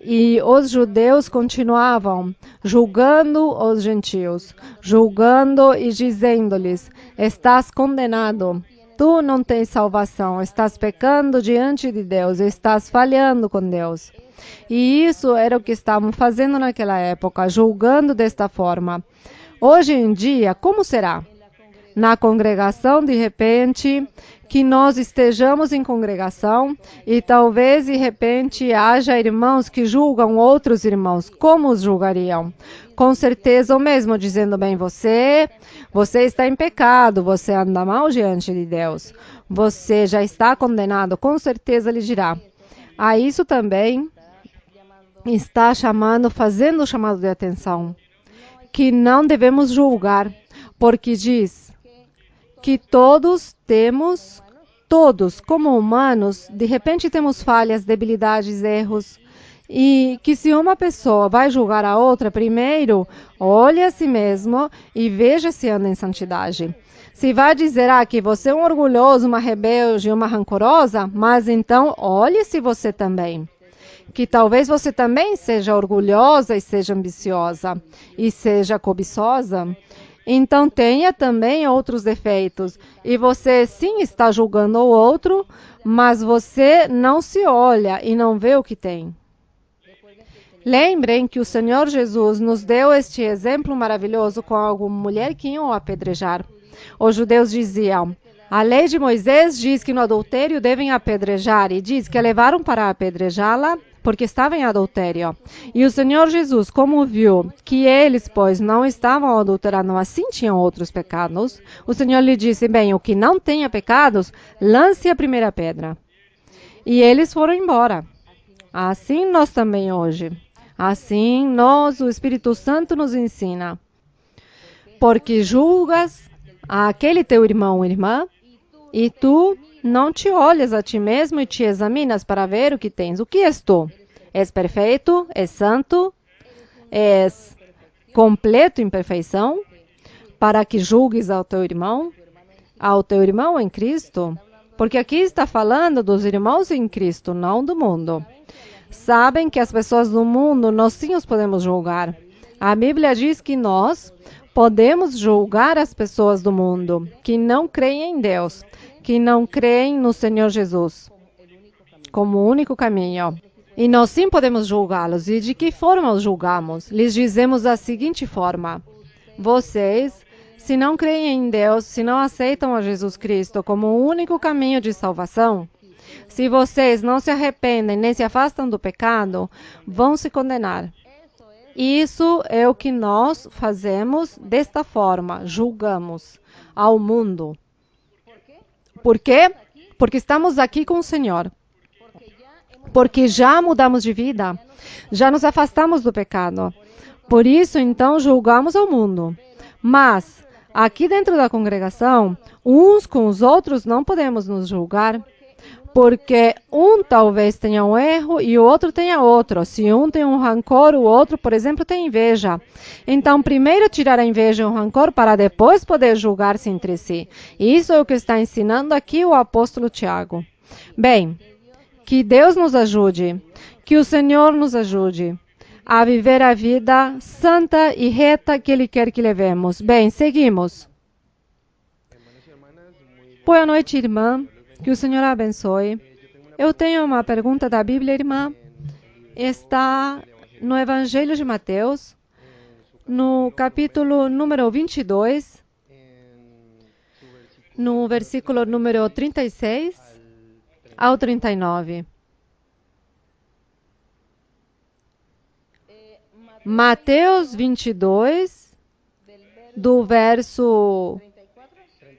E os judeus continuavam julgando os gentios, julgando e dizendo-lhes: estás condenado, tu não tens salvação, estás pecando diante de Deus, estás falhando com Deus. E isso era o que estavam fazendo naquela época, julgando desta forma. Hoje em dia, como será? Na congregação, de repente, que nós estejamos em congregação e talvez de repente haja irmãos que julgam outros irmãos. Como os julgariam? Com certeza o mesmo, dizendo: bem, você está em pecado, você anda mal diante de Deus, você já está condenado. Com certeza lhe dirá. A isso também está fazendo o chamado de atenção, que não devemos julgar, porque diz que todos, como humanos, de repente temos falhas, debilidades, erros, e que se uma pessoa vai julgar a outra, primeiro, olhe a si mesmo e veja se anda em santidade. Se vai dizer que você é um orgulhoso, uma rebelde, uma rancorosa, mas então olhe se você também. Que talvez você também seja orgulhosa e seja ambiciosa e seja cobiçosa. Então tenha também outros defeitos. E você sim está julgando o outro, mas você não se olha e não vê o que tem. Lembrem que o Senhor Jesus nos deu este exemplo maravilhoso com alguma mulher que iam apedrejar. Os judeus diziam: a lei de Moisés diz que no adultério devem apedrejar, e diz que a levaram para apedrejá-la porque estava em adultério. E o Senhor Jesus, como viu que eles, pois, não estavam adulterando, mas sim tinham outros pecados, o Senhor lhe disse: bem, o que não tenha pecados, lance a primeira pedra. E eles foram embora. Assim nós também hoje. Assim o Espírito Santo nos ensina. Porque julgas aquele teu irmão ou irmã, e tu não te olhas a ti mesmo e te examinas para ver o que tens. O que és tu? És perfeito? És santo? És completo em perfeição? Para que julgues ao teu irmão em Cristo? Porque aqui está falando dos irmãos em Cristo, não do mundo. Sabem que as pessoas do mundo, nós sim os podemos julgar. A Bíblia diz que nós podemos julgar as pessoas do mundo, que não creem em Deus, que não creem no Senhor Jesus como o único caminho. E nós sim podemos julgá-los. E de que forma os julgamos? Lhes dizemos da seguinte forma: vocês, se não creem em Deus, se não aceitam a Jesus Cristo como o único caminho de salvação, se vocês não se arrependem nem se afastam do pecado, vão se condenar. Isso é o que nós fazemos desta forma, julgamos ao mundo. Por quê? Porque estamos aqui com o Senhor. Porque já mudamos de vida, já nos afastamos do pecado. Por isso, então, julgamos ao mundo. Mas, aqui dentro da congregação, uns com os outros não podemos nos julgar, porque um talvez tenha um erro e o outro tenha outro. Se um tem um rancor, o outro, por exemplo, tem inveja. Então, primeiro tirar a inveja e o rancor para depois poder julgar-se entre si. Isso é o que está ensinando aqui o apóstolo Tiago. Bem, que Deus nos ajude, que o Senhor nos ajude a viver a vida santa e reta que Ele quer que levemos. Bem, seguimos. Boa noite, irmã. Que o Senhor a abençoe. Eu tenho uma pergunta da Bíblia, irmã. Está no Evangelho de Mateus, no capítulo número 22, no versículo número 36 ao 39. Mateus 22, do verso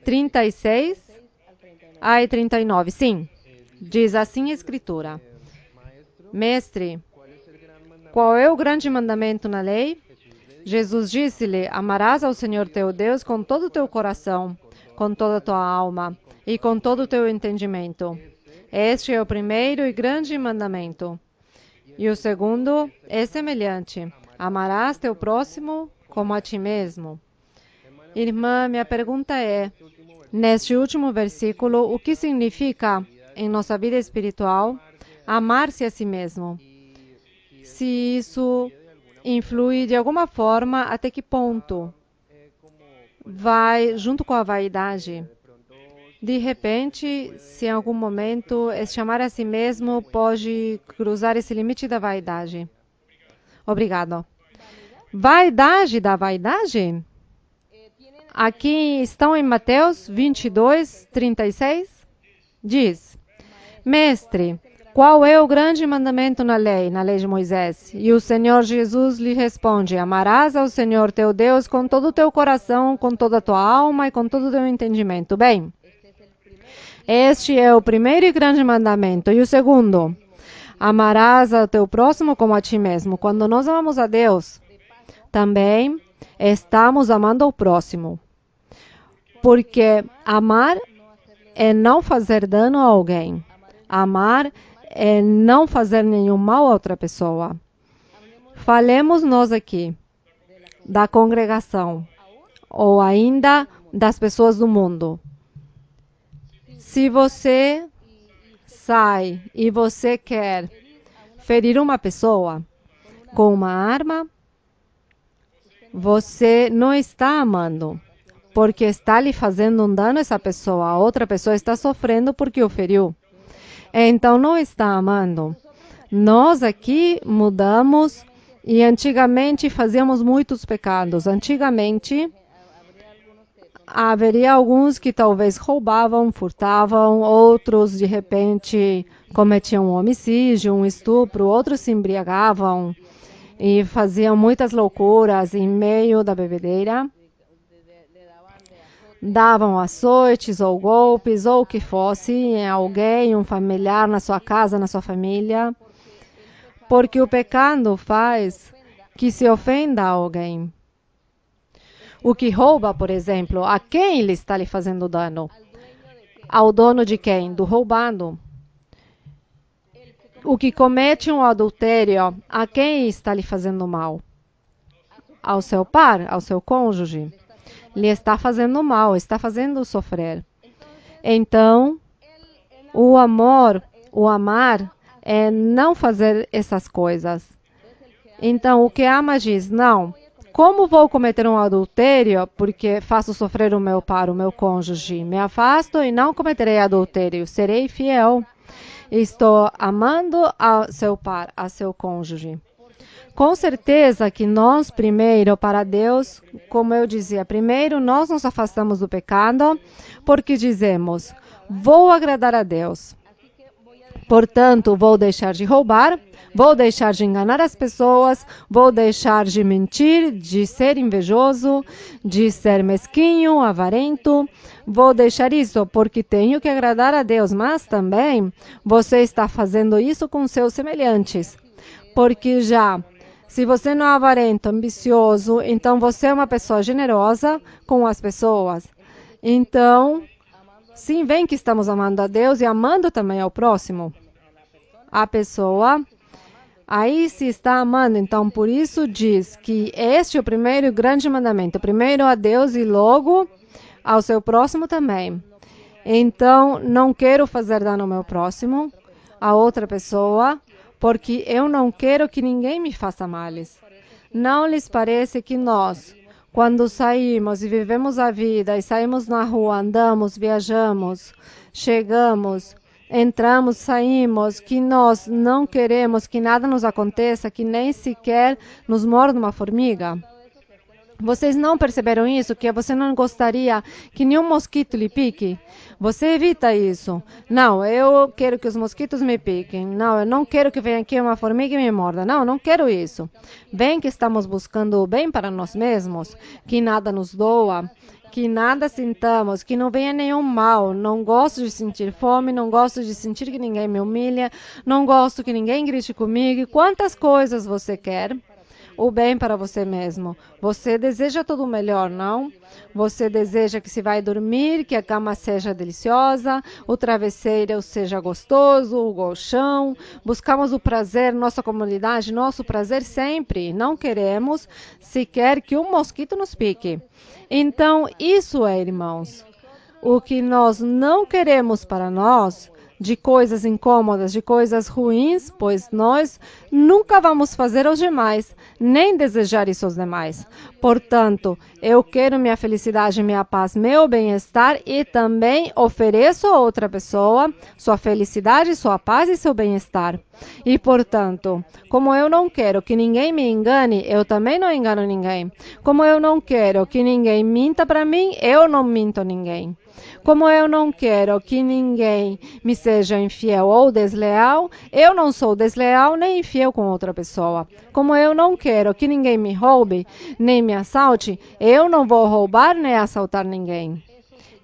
36 a 39. Sim, diz assim a Escritura: Mestre, qual é o grande mandamento na lei? Jesus disse-lhe: amarás ao Senhor teu Deus com todo o teu coração, com toda a tua alma e com todo o teu entendimento. Este é o primeiro e grande mandamento. E o segundo é semelhante: Amarás teu próximo como a ti mesmo. Irmã, minha pergunta é, neste último versículo, o que significa em nossa vida espiritual amar-se a si mesmo? Se isso influi de alguma forma, até que ponto vai junto com a vaidade? De repente, se em algum momento esse amar a si mesmo pode cruzar esse limite da vaidade. Obrigado. Vaidade da vaidade? Aqui estão em Mateus 22, 36. Diz, Mestre, qual é o grande mandamento na lei de Moisés? E o Senhor Jesus lhe responde, amarás ao Senhor teu Deus com todo o teu coração, com toda a tua alma e com todo o teu entendimento. Bem, este é o primeiro e grande mandamento. E o segundo, amarás ao teu próximo como a ti mesmo. Quando nós amamos a Deus, também estamos amando ao próximo. Porque amar é não fazer dano a alguém. Amar é não fazer nenhum mal a outra pessoa. Falemos nós aqui da congregação ou ainda das pessoas do mundo. Se você sai e você quer ferir uma pessoa com uma arma, você não está amando, porque está lhe fazendo um dano a essa pessoa. A outra pessoa está sofrendo porque o feriu. Então não está amando. Nós aqui mudamos e antigamente fazíamos muitos pecados. Antigamente haveria alguns que talvez roubavam, furtavam, outros de repente cometiam um homicídio, um estupro, outros se embriagavam e faziam muitas loucuras em meio da bebedeira. Davam açoites ou golpes ou o que fosse em alguém, um familiar na sua casa, na sua família. Porque o pecado faz que se ofenda alguém. O que rouba, por exemplo, a quem ele está lhe fazendo dano? Ao dono de quem? Do roubado. O que comete um adultério, a quem está lhe fazendo mal? Ao seu par, ao seu cônjuge. Lhe está fazendo mal, está fazendo sofrer. Então, o amar é não fazer essas coisas. Então, o que ama diz, não, como vou cometer um adultério porque faço sofrer o meu par, o meu cônjuge? Me afasto e não cometerei adultério, serei fiel. Estou amando ao seu par, a seu cônjuge. Com certeza que nós, primeiro, para Deus, como eu dizia, primeiro nós nos afastamos do pecado porque dizemos, vou agradar a Deus. Portanto, vou deixar de roubar, vou deixar de enganar as pessoas, vou deixar de mentir, de ser invejoso, de ser mesquinho, avarento. Vou deixar isso porque tenho que agradar a Deus, mas também você está fazendo isso com seus semelhantes. Porque se você não é avarento, ambicioso, então você é uma pessoa generosa com as pessoas. Então, sim, vem que estamos amando a Deus e amando também ao próximo. A pessoa, aí se está amando. Então, por isso diz que este é o primeiro grande mandamento. Primeiro a Deus e logo ao seu próximo também. Então, não quero fazer dano ao meu próximo, a outra pessoa, porque eu não quero que ninguém me faça males. Não lhes parece que nós, quando saímos e vivemos a vida e saímos na rua, andamos, viajamos, chegamos, entramos, saímos, que nós não queremos que nada nos aconteça, que nem sequer nos morda uma formiga? Vocês não perceberam isso? Que você não gostaria que nenhum mosquito lhe pique? Você evita isso. Não, eu quero que os mosquitos me piquem. Não, eu não quero que venha aqui uma formiga e me morda. Não, não quero isso. Bem que estamos buscando o bem para nós mesmos, que nada nos doa, que nada sintamos, que não venha nenhum mal. Não gosto de sentir fome, não gosto de sentir que ninguém me humilha, não gosto que ninguém grite comigo. Quantas coisas você quer? o bem para você mesmo. Você deseja tudo melhor, não? Você deseja que se vai dormir, que a cama seja deliciosa, o travesseiro seja gostoso, o colchão. Buscamos o prazer, nossa comunidade, nosso prazer sempre. Não queremos sequer que um mosquito nos pique. Então, isso é, irmãos, o que nós não queremos para nós, de coisas incômodas, de coisas ruins, pois nós nunca vamos fazer aos demais, nem desejar isso aos demais. Portanto, eu quero minha felicidade, minha paz, meu bem-estar e também ofereço a outra pessoa sua felicidade, sua paz e seu bem-estar. E, portanto, como eu não quero que ninguém me engane, eu também não engano ninguém. Como eu não quero que ninguém minta para mim, eu não minto a ninguém. Como eu não quero que ninguém me seja infiel ou desleal, eu não sou desleal nem infiel com outra pessoa. Como eu não quero que ninguém me roube, nem me assalte, eu não vou roubar nem assaltar ninguém.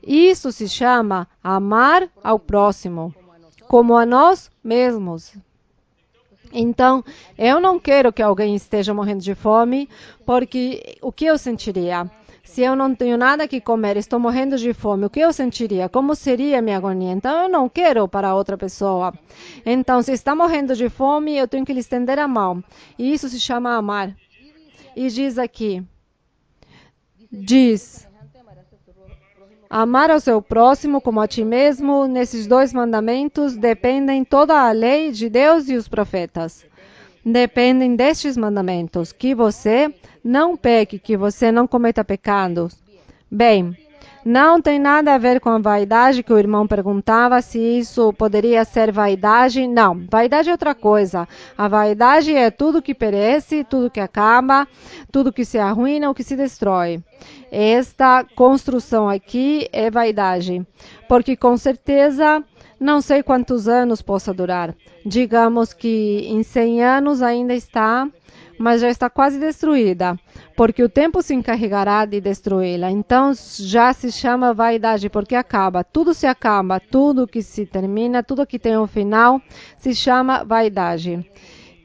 Isso se chama amar ao próximo, como a nós mesmos. Então, eu não quero que alguém esteja morrendo de fome, porque o que eu sentiria? Se eu não tenho nada que comer, estou morrendo de fome, o que eu sentiria? Como seria a minha agonia? Então, eu não quero para outra pessoa. Então, se está morrendo de fome, eu tenho que lhe estender a mão. E isso se chama amar. E diz aqui, amar ao seu próximo como a ti mesmo, nesses dois mandamentos dependem toda a lei de Deus e os profetas. Dependem destes mandamentos, que você não peque, que você não cometa pecados. Bem, não tem nada a ver com a vaidade que o irmão perguntava, se isso poderia ser vaidade. Não, vaidade é outra coisa. A vaidade é tudo que perece, tudo que acaba, tudo que se arruína ou que se destrói. Esta construção aqui é vaidade, porque com certeza não sei quantos anos possa durar. Digamos que em 100 anos ainda está, mas já está quase destruída, porque o tempo se encarregará de destruí-la. Então já se chama vaidade, porque acaba. Tudo se acaba, tudo que se termina, tudo que tem um final, se chama vaidade.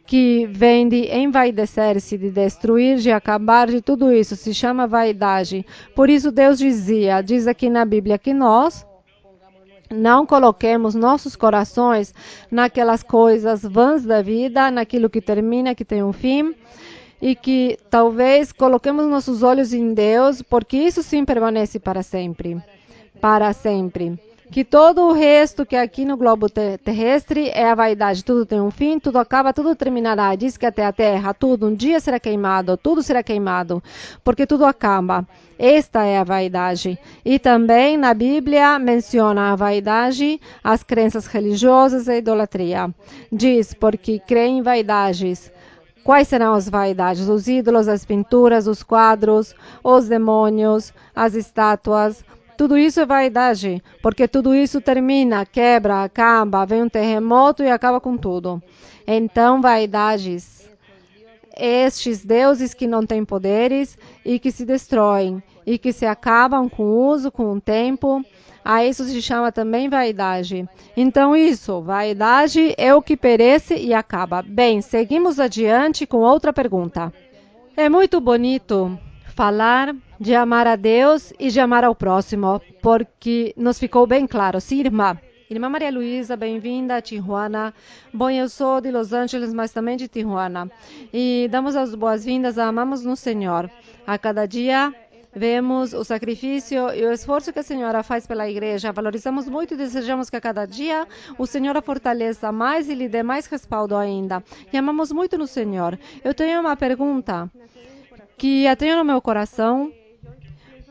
Que vem de envaidecer-se, de destruir, de acabar, de tudo isso, se chama vaidade. Por isso Deus diz aqui na Bíblia que nós não coloquemos nossos corações naquelas coisas vãs da vida, naquilo que termina, que tem um fim, e que talvez coloquemos nossos olhos em Deus, porque isso sim permanece para sempre. Para sempre. Que todo o resto que aqui no globo terrestre é a vaidade. Tudo tem um fim, tudo acaba, tudo terminará. Diz que até a terra, tudo um dia será queimado, tudo será queimado, porque tudo acaba. Esta é a vaidade. E também na Bíblia menciona a vaidade, as crenças religiosas e a idolatria. Diz, porque crê em vaidades. Quais serão as vaidades? Os ídolos, as pinturas, os quadros, os demônios, as estátuas. Tudo isso é vaidade, porque tudo isso termina, quebra, acaba, vem um terremoto e acaba com tudo. Então, vaidades. Estes deuses que não têm poderes e que se destroem e que se acabam com o uso, com o tempo, a isso se chama também vaidade. Então isso, vaidade é o que perece e acaba. Bem, seguimos adiante com outra pergunta. É muito bonito falar de amar a Deus e de amar ao próximo, porque nos ficou bem claro. Sim, irmã. Irmã Maria Luísa, bem-vinda a Tijuana. Bom, eu sou de Los Angeles, mas também de Tijuana. E damos as boas-vindas a Amamos no Senhor. A cada dia vemos o sacrifício e o esforço que a senhora faz pela igreja. Valorizamos muito e desejamos que a cada dia o Senhor a fortaleça mais e lhe dê mais respaldo ainda. E amamos muito no Senhor. Eu tenho uma pergunta que a tenho no meu coração,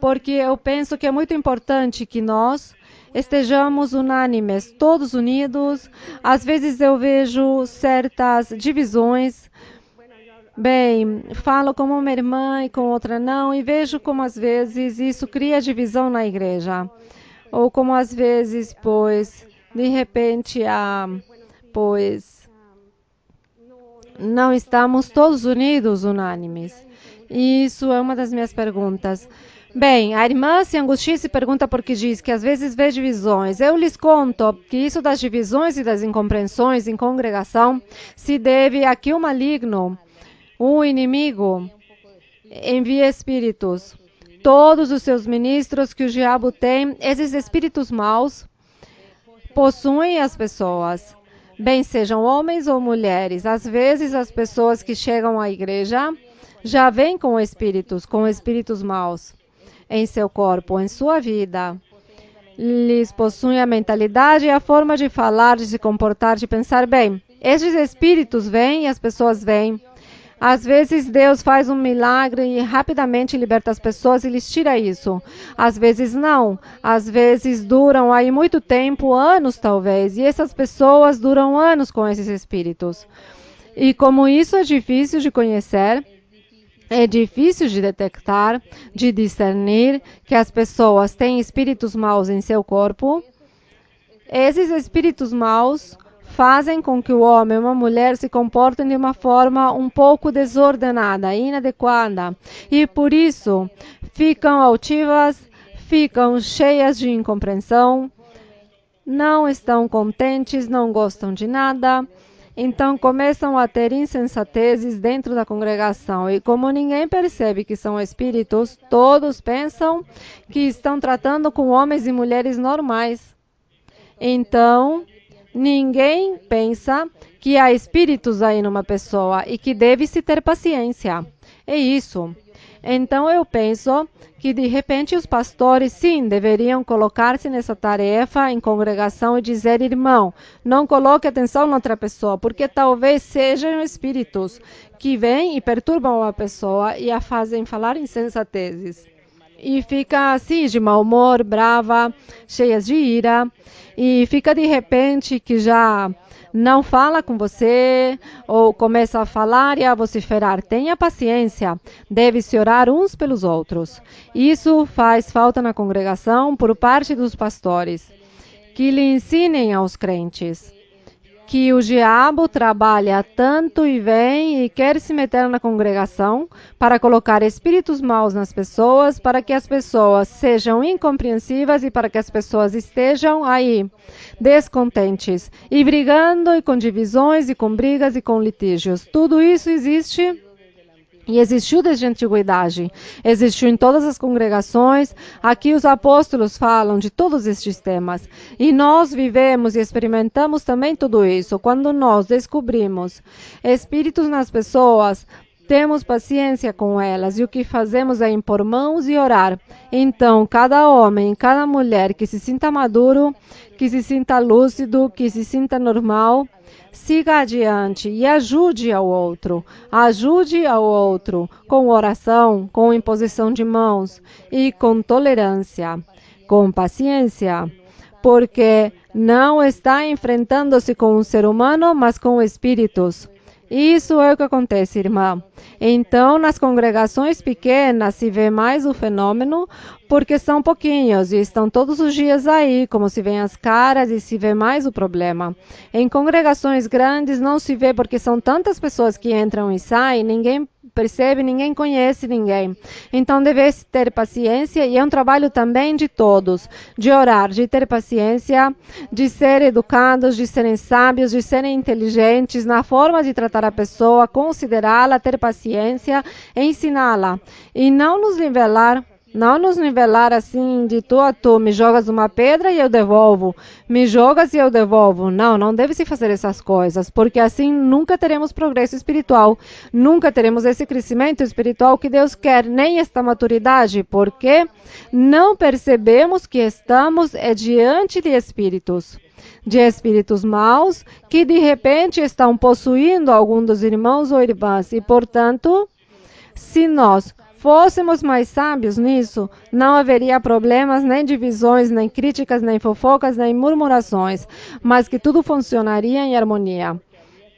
porque eu penso que é muito importante que nós estejamos unânimes, todos unidos. Às vezes eu vejo certas divisões. Bem, falo com uma irmã e com outra não, e vejo como às vezes isso cria divisão na igreja. Ou como às vezes, pois, de repente, não estamos todos unidos, unânimes. E isso é uma das minhas perguntas. Bem, a irmã se angustia e se pergunta porque diz que às vezes vê divisões. Eu lhes conto que isso das divisões e das incompreensões em congregação se deve a que o maligno, O inimigo envia espíritos. Todos os seus ministros que o diabo tem, esses espíritos maus, possuem as pessoas, bem sejam homens ou mulheres. Às vezes as pessoas que chegam à igreja já vêm com espíritos maus em seu corpo, em sua vida. Eles possuem a mentalidade e a forma de falar, de se comportar, de pensar bem. Esses espíritos vêm e as pessoas vêm. Às vezes Deus faz um milagre e rapidamente liberta as pessoas e lhes tira isso. Às vezes não. Às vezes duram aí muito tempo, anos talvez. E essas pessoas duram anos com esses espíritos. E como isso é difícil de conhecer, é difícil de detectar, de discernir que as pessoas têm espíritos maus em seu corpo, esses espíritos maus fazem com que o homem e uma mulher se comportem de uma forma um pouco desordenada, inadequada. E por isso ficam altivas, ficam cheias de incompreensão, não estão contentes, não gostam de nada. Então começam a ter insensatezes dentro da congregação. E como ninguém percebe que são espíritos, todos pensam que estão tratando com homens e mulheres normais. Então, ninguém pensa que há espíritos aí numa pessoa e que deve-se ter paciência. É isso. Então, eu penso que, de repente, os pastores, sim, deveriam colocar-se nessa tarefa em congregação e dizer, irmão, não coloque atenção na outra pessoa, porque talvez sejam espíritos que vêm e perturbam a pessoa e a fazem falar insensatezes. E fica assim, de mau humor, brava, cheias de ira, e fica de repente que já não fala com você, ou começa a falar e a vociferar. Tenha paciência, deve-se orar uns pelos outros. Isso faz falta na congregação por parte dos pastores, que lhe ensinem aos crentes que o diabo trabalha tanto e vem e quer se meter na congregação para colocar espíritos maus nas pessoas, para que as pessoas sejam incompreensivas e para que as pessoas estejam aí descontentes e brigando e com divisões e com brigas e com litígios. Tudo isso existe. E existiu desde a antiguidade, existiu em todas as congregações. Aqui os apóstolos falam de todos estes temas. E nós vivemos e experimentamos também tudo isso. Quando nós descobrimos espíritos nas pessoas, temos paciência com elas e o que fazemos é impor mãos e orar. Então, cada homem, cada mulher que se sinta maduro, que se sinta lúcido, que se sinta normal, siga adiante e ajude ao outro. Ajude ao outro com oração, com imposição de mãos e com tolerância, com paciência, porque não está enfrentando-se com um ser humano, mas com espíritos. Isso é o que acontece, irmã. Então, nas congregações pequenas se vê mais o fenômeno, porque são pouquinhos e estão todos os dias aí, como se vêem as caras e se vê mais o problema. Em congregações grandes não se vê porque são tantas pessoas que entram e saem, ninguém percebe, ninguém conhece ninguém. Então deve-se ter paciência e é um trabalho também de todos, de orar, de ter paciência, de ser educados, de serem sábios, de serem inteligentes na forma de tratar a pessoa, considerá-la, ter paciência, ensiná-la e não nos nivelar assim de tu a tu, me jogas uma pedra e eu devolvo, me jogas e eu devolvo. Não deve se fazer essas coisas, porque assim nunca teremos progresso espiritual, nunca teremos esse crescimento espiritual que Deus quer, nem esta maturidade, porque não percebemos que estamos diante de espíritos maus que de repente estão possuindo algum dos irmãos ou irmãs e, portanto, se nós fôssemos mais sábios nisso, não haveria problemas, nem divisões, nem críticas, nem fofocas, nem murmurações, mas que tudo funcionaria em harmonia.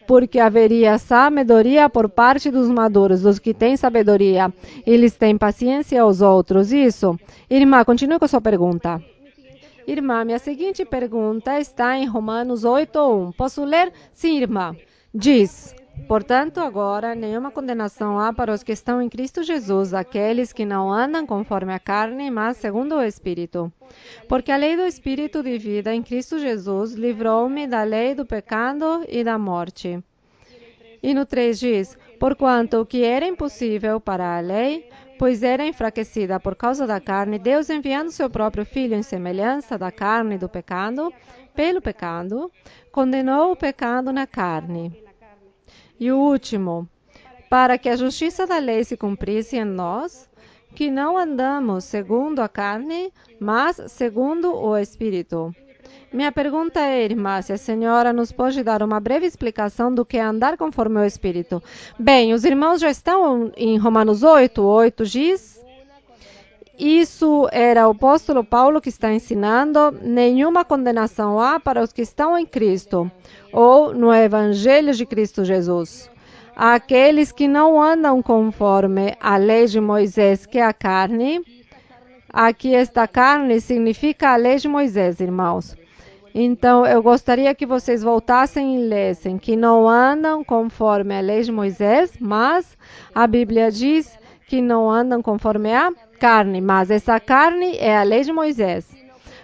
Porque haveria sabedoria por parte dos maduros, dos que têm sabedoria. Eles têm paciência aos outros. Isso. Irmã, continue com a sua pergunta. Irmã, minha seguinte pergunta está em Romanos 8:1. Posso ler? Sim, irmã. Diz: portanto, agora nenhuma condenação há para os que estão em Cristo Jesus, aqueles que não andam conforme a carne, mas segundo o Espírito. Porque a lei do Espírito de vida em Cristo Jesus livrou-me da lei do pecado e da morte. E no 3 diz: Porquanto o que era impossível para a lei, pois era enfraquecida por causa da carne, Deus enviando seu próprio Filho em semelhança da carne do pecado, pelo pecado, condenou o pecado na carne. E o último, para que a justiça da lei se cumprisse em nós, que não andamos segundo a carne, mas segundo o Espírito. Minha pergunta é, irmã, se a senhora nos pode dar uma breve explicação do que é andar conforme o Espírito. Bem, os irmãos já estão em Romanos 8. 8 diz... Isso era o apóstolo Paulo que está ensinando. Nenhuma condenação há para os que estão em Cristo, ou no Evangelho de Cristo Jesus. Aqueles que não andam conforme a lei de Moisés, que é a carne. Aqui esta carne significa a lei de Moisés, irmãos. Então, eu gostaria que vocês voltassem e lessem que não andam conforme a lei de Moisés, mas a Bíblia diz que não andam conforme a carne, mas essa carne é a lei de Moisés.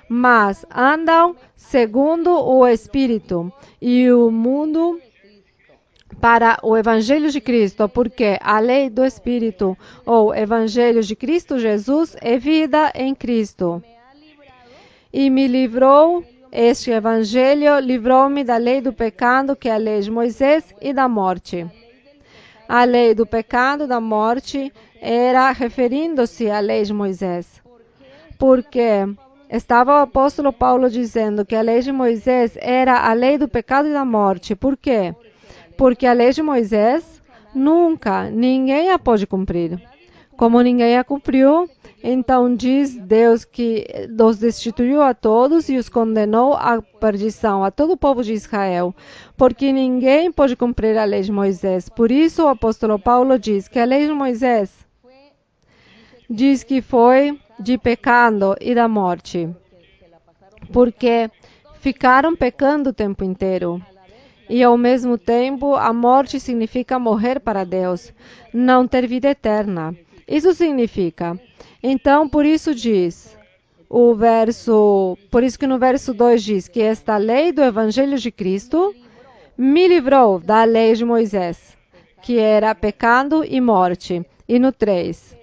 Mas andam segundo o Espírito e o mundo para o Evangelho de Cristo, porque a lei do Espírito ou Evangelho de Cristo Jesus é vida em Cristo. E me livrou, este Evangelho livrou-me da lei do pecado, que é a lei de Moisés, e da morte. A lei do pecado, da morte, era referindo-se à lei de Moisés. Porque estava o apóstolo Paulo dizendo que a lei de Moisés era a lei do pecado e da morte. Por quê? Porque a lei de Moisés, ninguém a pôde cumprir. Como ninguém a cumpriu, então diz Deus que os destituiu a todos e os condenou à perdição, a todo o povo de Israel, porque ninguém pôde cumprir a lei de Moisés. Por isso o apóstolo Paulo diz que a lei de Moisés diz que foi de pecado e da morte, porque ficaram pecando o tempo inteiro. E, ao mesmo tempo, a morte significa morrer para Deus, não ter vida eterna. Isso significa. Então, por isso diz, por isso que no verso 2 diz que esta lei do Evangelho de Cristo me livrou da lei de Moisés, que era pecado e morte. E no 3,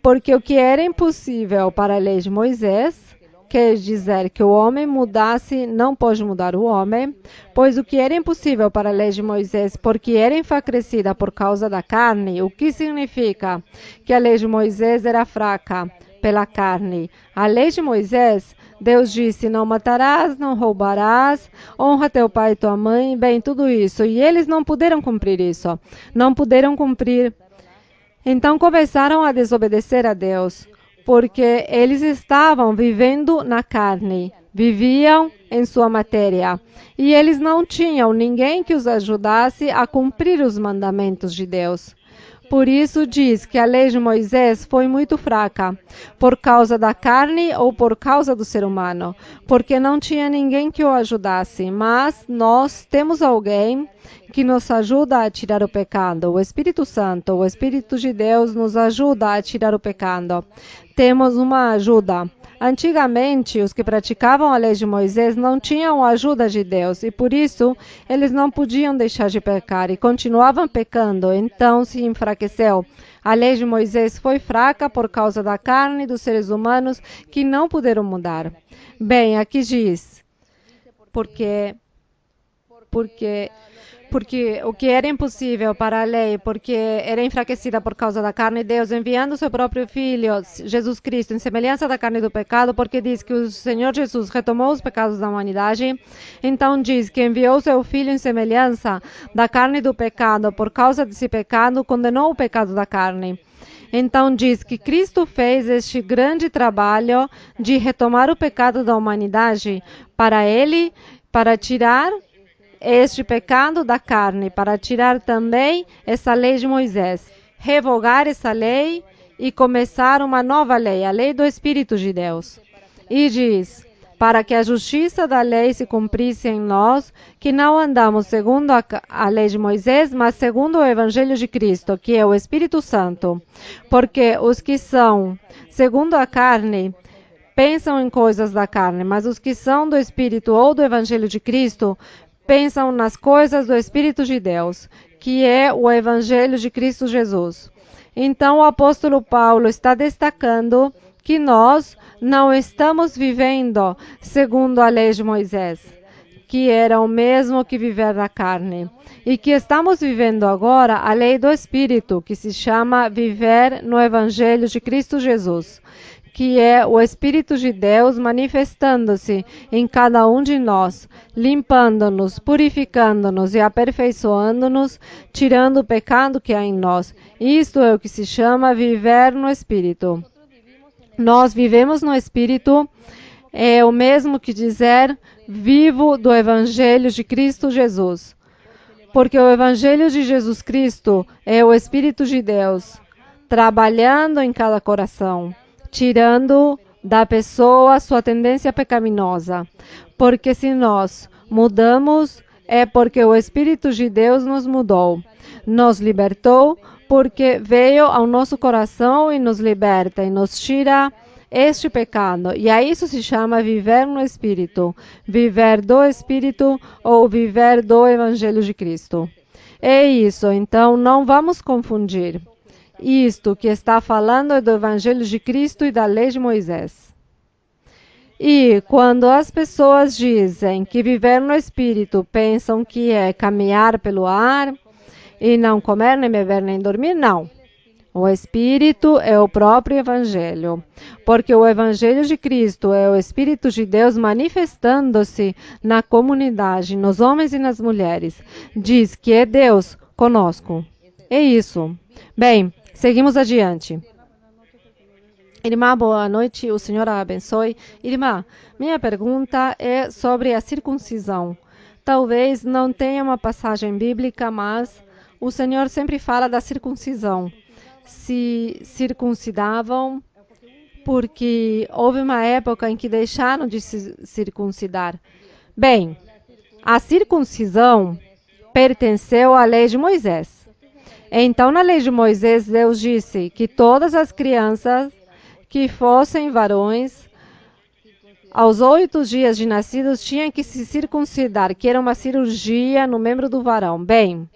porque o que era impossível para a lei de Moisés, quer dizer que o homem mudasse, não pode mudar o homem, pois o que era impossível para a lei de Moisés, porque era enfraquecida por causa da carne, o que significa que a lei de Moisés era fraca pela carne. A lei de Moisés, Deus disse, não matarás, não roubarás, honra teu pai e tua mãe, bem, tudo isso. E eles não puderam cumprir isso, não puderam cumprir. Então começaram a desobedecer a Deus, porque eles estavam vivendo na carne, viviam em sua matéria, e eles não tinham ninguém que os ajudasse a cumprir os mandamentos de Deus. Por isso diz que a lei de Moisés foi muito fraca, por causa da carne ou por causa do ser humano, porque não tinha ninguém que o ajudasse, mas nós temos alguém que nos ajuda a tirar o pecado. O Espírito Santo, o Espírito de Deus nos ajuda a tirar o pecado. Temos uma ajuda. Antigamente, os que praticavam a lei de Moisés não tinham a ajuda de Deus e, por isso, eles não podiam deixar de pecar e continuavam pecando. Então, se enfraqueceu. A lei de Moisés foi fraca por causa da carne dos seres humanos que não puderam mudar. Bem, aqui diz, porque o que era impossível para a lei, porque era enfraquecida por causa da carne, Deus enviando seu próprio Filho, Jesus Cristo, em semelhança da carne do pecado, porque diz que o Senhor Jesus retomou os pecados da humanidade, então diz que enviou seu Filho em semelhança da carne do pecado, por causa desse pecado, condenou o pecado da carne. Então diz que Cristo fez este grande trabalho de retomar o pecado da humanidade para ele, para tirar este pecado da carne, para tirar também essa lei de Moisés, revogar essa lei e começar uma nova lei, a lei do Espírito de Deus. E diz, para que a justiça da lei se cumprisse em nós, que não andamos segundo a lei de Moisés, mas segundo o Evangelho de Cristo, que é o Espírito Santo. Porque os que são segundo a carne pensam em coisas da carne, mas os que são do Espírito ou do Evangelho de Cristo pensam nas coisas do Espírito de Deus, que é o Evangelho de Cristo Jesus. Então, o apóstolo Paulo está destacando que nós não estamos vivendo segundo a lei de Moisés, que era o mesmo que viver na carne, e que estamos vivendo agora a lei do Espírito, que se chama viver no Evangelho de Cristo Jesus, que é o Espírito de Deus manifestando-se em cada um de nós, limpando-nos, purificando-nos e aperfeiçoando-nos, tirando o pecado que há em nós. Isto é o que se chama viver no Espírito. Nós vivemos no Espírito, é o mesmo que dizer vivo do Evangelho de Cristo Jesus. Porque o Evangelho de Jesus Cristo é o Espírito de Deus, trabalhando em cada coração, tirando da pessoa sua tendência pecaminosa. Porque se nós mudamos, é porque o Espírito de Deus nos mudou, nos libertou, porque veio ao nosso coração e nos liberta e nos tira este pecado. E a isso se chama viver no Espírito, viver do Espírito ou viver do Evangelho de Cristo. É isso, então não vamos confundir. Isto que está falando é do Evangelho de Cristo e da lei de Moisés. E quando as pessoas dizem que viver no Espírito, pensam que é caminhar pelo ar e não comer, nem beber, nem dormir, não. O Espírito é o próprio Evangelho, porque o Evangelho de Cristo é o Espírito de Deus manifestando-se na comunidade, nos homens e nas mulheres. Diz que é Deus conosco. É isso. Bem, seguimos adiante. Irmã, boa noite, o Senhor a abençoe. Irmã, minha pergunta é sobre a circuncisão. Talvez não tenha uma passagem bíblica, mas o Senhor sempre fala da circuncisão. Se circuncidavam porque houve uma época em que deixaram de se circuncidar. Bem, a circuncisão pertenceu à lei de Moisés. Então, na lei de Moisés, Deus disse que todas as crianças que fossem varões, aos 8 dias de nascidos, tinham que se circuncidar, que era uma cirurgia no membro do varão. Bem,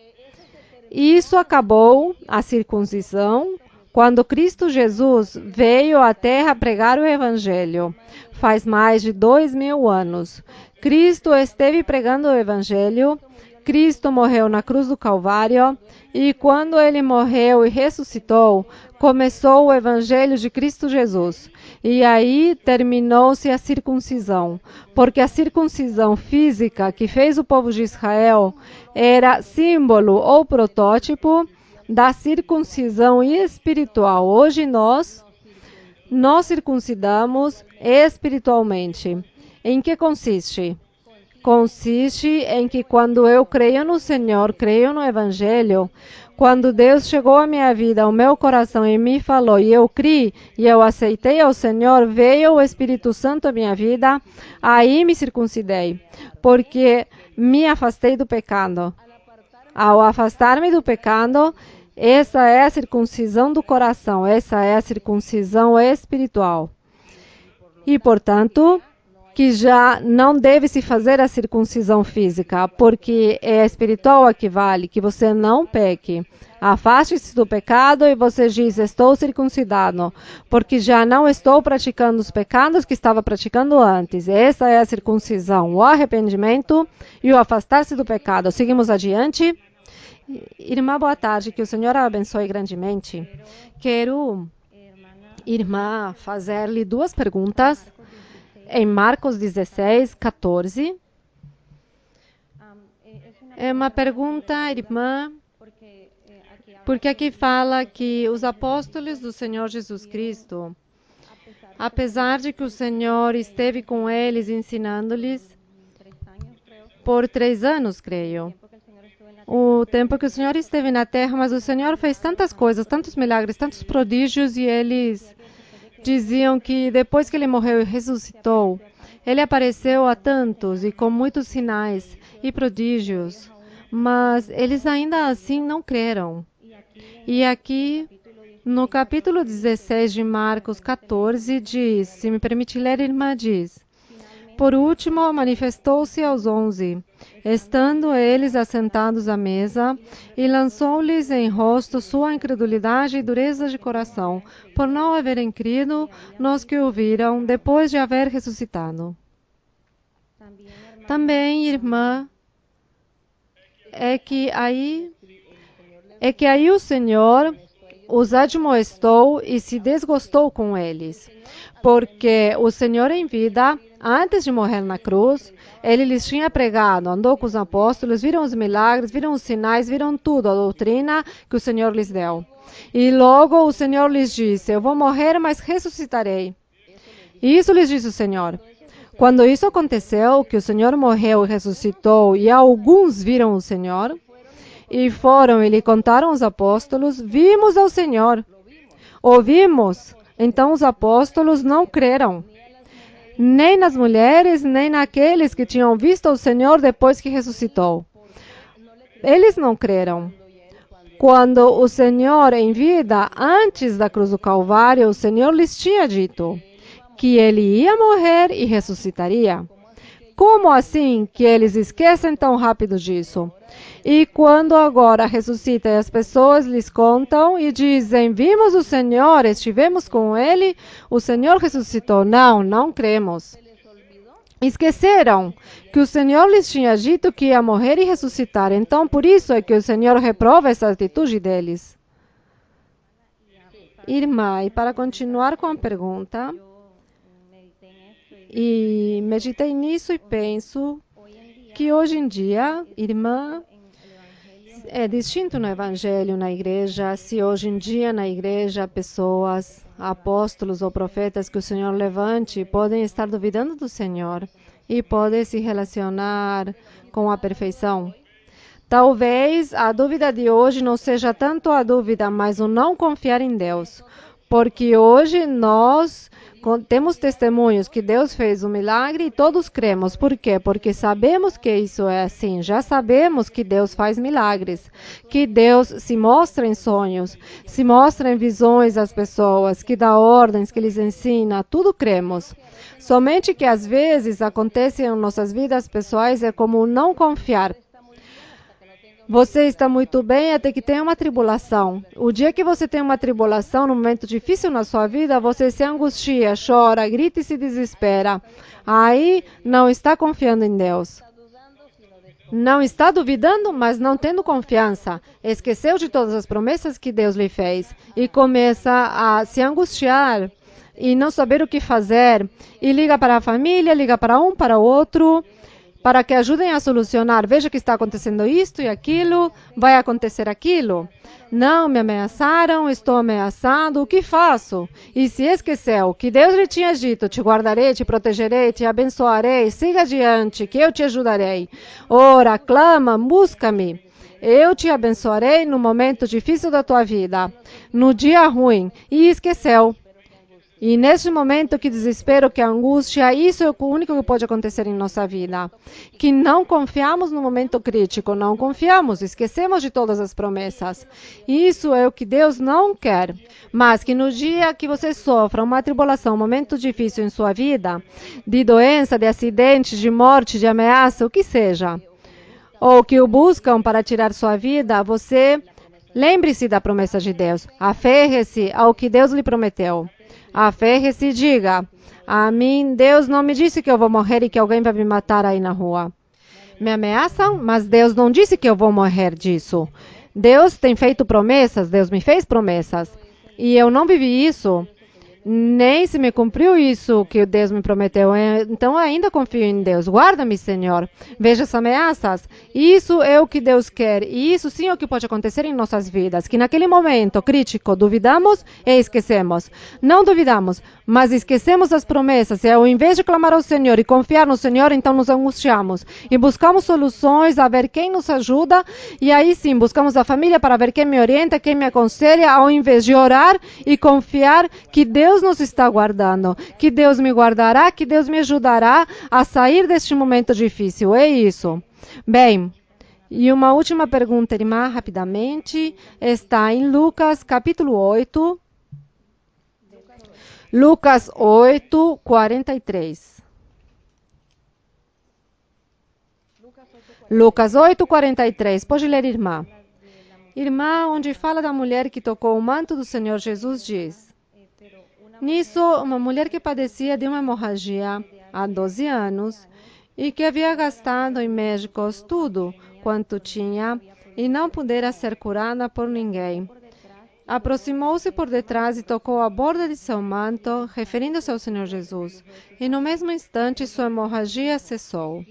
isso acabou, a circuncisão, quando Cristo Jesus veio à Terra pregar o Evangelho. Faz mais de 2000 anos. Cristo esteve pregando o Evangelho. Cristo morreu na cruz do Calvário. E quando ele morreu e ressuscitou, começou o Evangelho de Cristo Jesus. E aí terminou-se a circuncisão, porque a circuncisão física que fez o povo de Israel era símbolo ou protótipo da circuncisão espiritual. Hoje nós circuncidamos espiritualmente. Em que consiste? Consiste em que quando eu creio no Senhor, creio no Evangelho, quando Deus chegou à minha vida, ao meu coração e me falou, e eu criei, e eu aceitei ao Senhor, veio o Espírito Santo à minha vida, aí me circuncidei, porque me afastei do pecado. Ao afastar-me do pecado, essa é a circuncisão do coração, essa é a circuncisão espiritual. E, portanto, que já não deve se fazer a circuncisão física, porque é espiritual a que vale, que você não peque. Afaste-se do pecado e você diz, estou circuncidado, porque já não estou praticando os pecados que estava praticando antes. Essa é a circuncisão, o arrependimento e o afastar-se do pecado. Seguimos adiante. Irmã, boa tarde, que o Senhor a abençoe grandemente. Quero, irmã, fazer-lhe 2 perguntas. Em Marcos 16, 14. É uma pergunta, irmã, porque aqui fala que os apóstolos do Senhor Jesus Cristo, apesar de que o Senhor esteve com eles ensinando-lhes por 3 anos, creio, o tempo que o Senhor esteve na terra, mas o Senhor fez tantas coisas, tantos milagres, tantos prodígios, e eles diziam que depois que ele morreu e ressuscitou, ele apareceu a tantos e com muitos sinais e prodígios, mas eles ainda assim não creram. E aqui, no capítulo 16 de Marcos 14, diz, se me permite ler, irmã, diz, Por último, manifestou-se aos 11, estando eles assentados à mesa, e lançou-lhes em rosto sua incredulidade e dureza de coração, por não haverem crido nos que o viram depois de haver ressuscitado. Também, irmã, é que aí o Senhor os admoestou e se desgostou com eles, porque o Senhor em vida, antes de morrer na cruz, ele lhes tinha pregado, andou com os apóstolos, viram os milagres, viram os sinais, viram tudo, a doutrina que o Senhor lhes deu. E logo o Senhor lhes disse: eu vou morrer, mas ressuscitarei. E isso lhes disse o Senhor. Quando isso aconteceu, que o Senhor morreu e ressuscitou, e alguns viram o Senhor, e foram e lhe contaram os apóstolos: vimos ao Senhor. Ouvimos. Então os apóstolos não creram, nem nas mulheres, nem naqueles que tinham visto o Senhor depois que ressuscitou. Eles não creram. Quando o Senhor em vida, antes da cruz do Calvário, o Senhor lhes tinha dito que ele ia morrer e ressuscitaria. Como assim que eles esquecem tão rápido disso? E quando agora ressuscita e as pessoas lhes contam e dizem: vimos o Senhor, estivemos com ele, o Senhor ressuscitou. Não cremos. Esqueceram que o Senhor lhes tinha dito que ia morrer e ressuscitar. Então, por isso é que o Senhor reprova essa atitude deles. Irmã, e para continuar com a pergunta, e meditei nisso e penso que hoje em dia, irmã, é distinto no Evangelho, na igreja, se hoje em dia na igreja pessoas, apóstolos ou profetas que o Senhor levante, podem estar duvidando do Senhor e podem se relacionar com a perfeição. Talvez a dúvida de hoje não seja tanto a dúvida, mas o não confiar em Deus. Porque hoje nós temos testemunhos que Deus fez um milagre e todos cremos. Por quê? Porque sabemos que isso é assim. Já sabemos que Deus faz milagres, que Deus se mostra em sonhos, se mostra em visões às pessoas, que dá ordens, que lhes ensina. Tudo cremos. Somente que às vezes acontece em nossas vidas pessoais é como não confiar. Você está muito bem até que tem uma tribulação. O dia que você tem uma tribulação, num momento difícil na sua vida, você se angustia, chora, grita e se desespera. Aí não está confiando em Deus. Não está duvidando, mas não tendo confiança. Esqueceu de todas as promessas que Deus lhe fez e começa a se angustiar e não saber o que fazer. E liga para a família, liga para um, para o outro, para que ajudem a solucionar. Veja que está acontecendo isto e aquilo, vai acontecer aquilo. Não, me ameaçaram, estou ameaçado, o que faço? E se esqueceu que Deus lhe tinha dito: te guardarei, te protegerei, te abençoarei, siga adiante, que eu te ajudarei. Ora, clama, busca-me. Eu te abençoarei no momento difícil da tua vida, no dia ruim. E esqueceu. E neste momento, que desespero, que angústia, isso é o único que pode acontecer em nossa vida. Que não confiamos no momento crítico, não confiamos, esquecemos de todas as promessas. Isso é o que Deus não quer. Mas que no dia que você sofra uma tribulação, um momento difícil em sua vida, de doença, de acidente, de morte, de ameaça, o que seja, ou que o buscam para tirar sua vida, você lembre-se da promessa de Deus. Aferre-se ao que Deus lhe prometeu. Aferre-se e diga: a mim, Deus não me disse que eu vou morrer e que alguém vai me matar aí na rua. Me ameaçam, mas Deus não disse que eu vou morrer disso. Deus tem feito promessas, Deus me fez promessas. E eu não vivi isso, nem se me cumpriu isso que Deus me prometeu. Então ainda confio em Deus. Guarda-me, Senhor. Veja as ameaças. Isso é o que Deus quer. E isso sim é o que pode acontecer em nossas vidas. Que naquele momento crítico duvidamos e esquecemos. Não duvidamos, mas esquecemos as promessas. E ao invés de clamar ao Senhor e confiar no Senhor, então nos angustiamos. E buscamos soluções, a ver quem nos ajuda. E aí sim, buscamos a família para ver quem me orienta, quem me aconselha, ao invés de orar e confiar que Deus nos está guardando, que Deus me guardará, que Deus me ajudará a sair deste momento difícil. É isso. Bem, e uma última pergunta, irmã, rapidamente, está em Lucas, capítulo 8. Lucas 8, 43. Lucas 8:43. Pode ler, irmã. Irmã, onde fala da mulher que tocou o manto do Senhor Jesus, diz: nisso, uma mulher que padecia de uma hemorragia há 12 anos e que havia gastado em médicos tudo quanto tinha e não pudera ser curada por ninguém, aproximou-se por detrás e tocou a borda de seu manto, referindo-se ao Senhor Jesus. E no mesmo instante sua hemorragia cessou.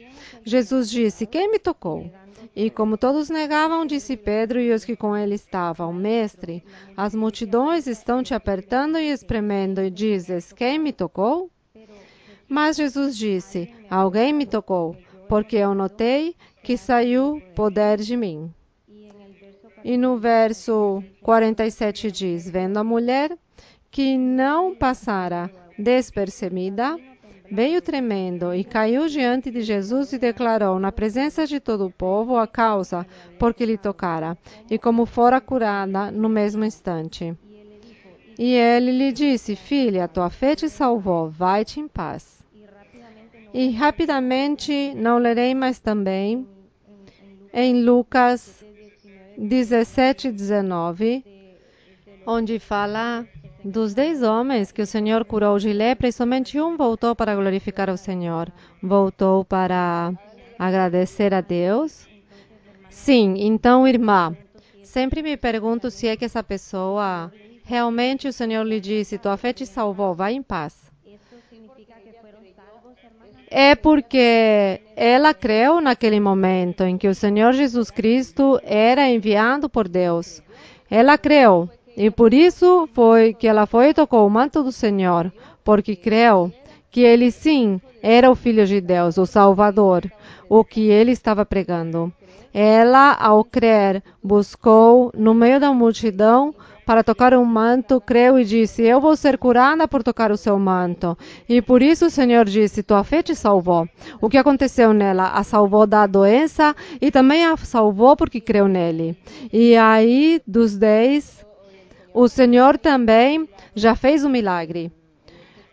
Jesus disse: quem me tocou? E como todos negavam, disse Pedro e os que com ele estavam: Mestre, as multidões estão te apertando e espremendo, e dizes: quem me tocou? Mas Jesus disse: alguém me tocou, porque eu notei que saiu poder de mim. E no verso 47 diz: vendo a mulher que não passara despercebida, veio tremendo e caiu diante de Jesus e declarou na presença de todo o povo a causa por que lhe tocara e como fora curada no mesmo instante. E ele lhe disse: filha, tua fé te salvou, vai-te em paz. E rapidamente, não lerei mais também, em Lucas 17:19, onde fala dos 10 homens que o Senhor curou de lepra e somente um voltou para glorificar o Senhor. Voltou para agradecer a Deus. Sim, então, irmã, sempre me pergunto se é que essa pessoa, realmente o Senhor lhe disse: tua fé te salvou, vai em paz. É porque ela creu naquele momento em que o Senhor Jesus Cristo era enviado por Deus. Ela creu. E por isso foi que ela foi e tocou o manto do Senhor, porque creu que ele sim era o Filho de Deus, o Salvador, o que ele estava pregando. Ela, ao crer, buscou no meio da multidão para tocar um manto, creu e disse: eu vou ser curada por tocar o seu manto. E por isso o Senhor disse: tua fé te salvou. O que aconteceu nela? A salvou da doença e também a salvou porque creu nele. E aí, dos 10, o Senhor também já fez um milagre.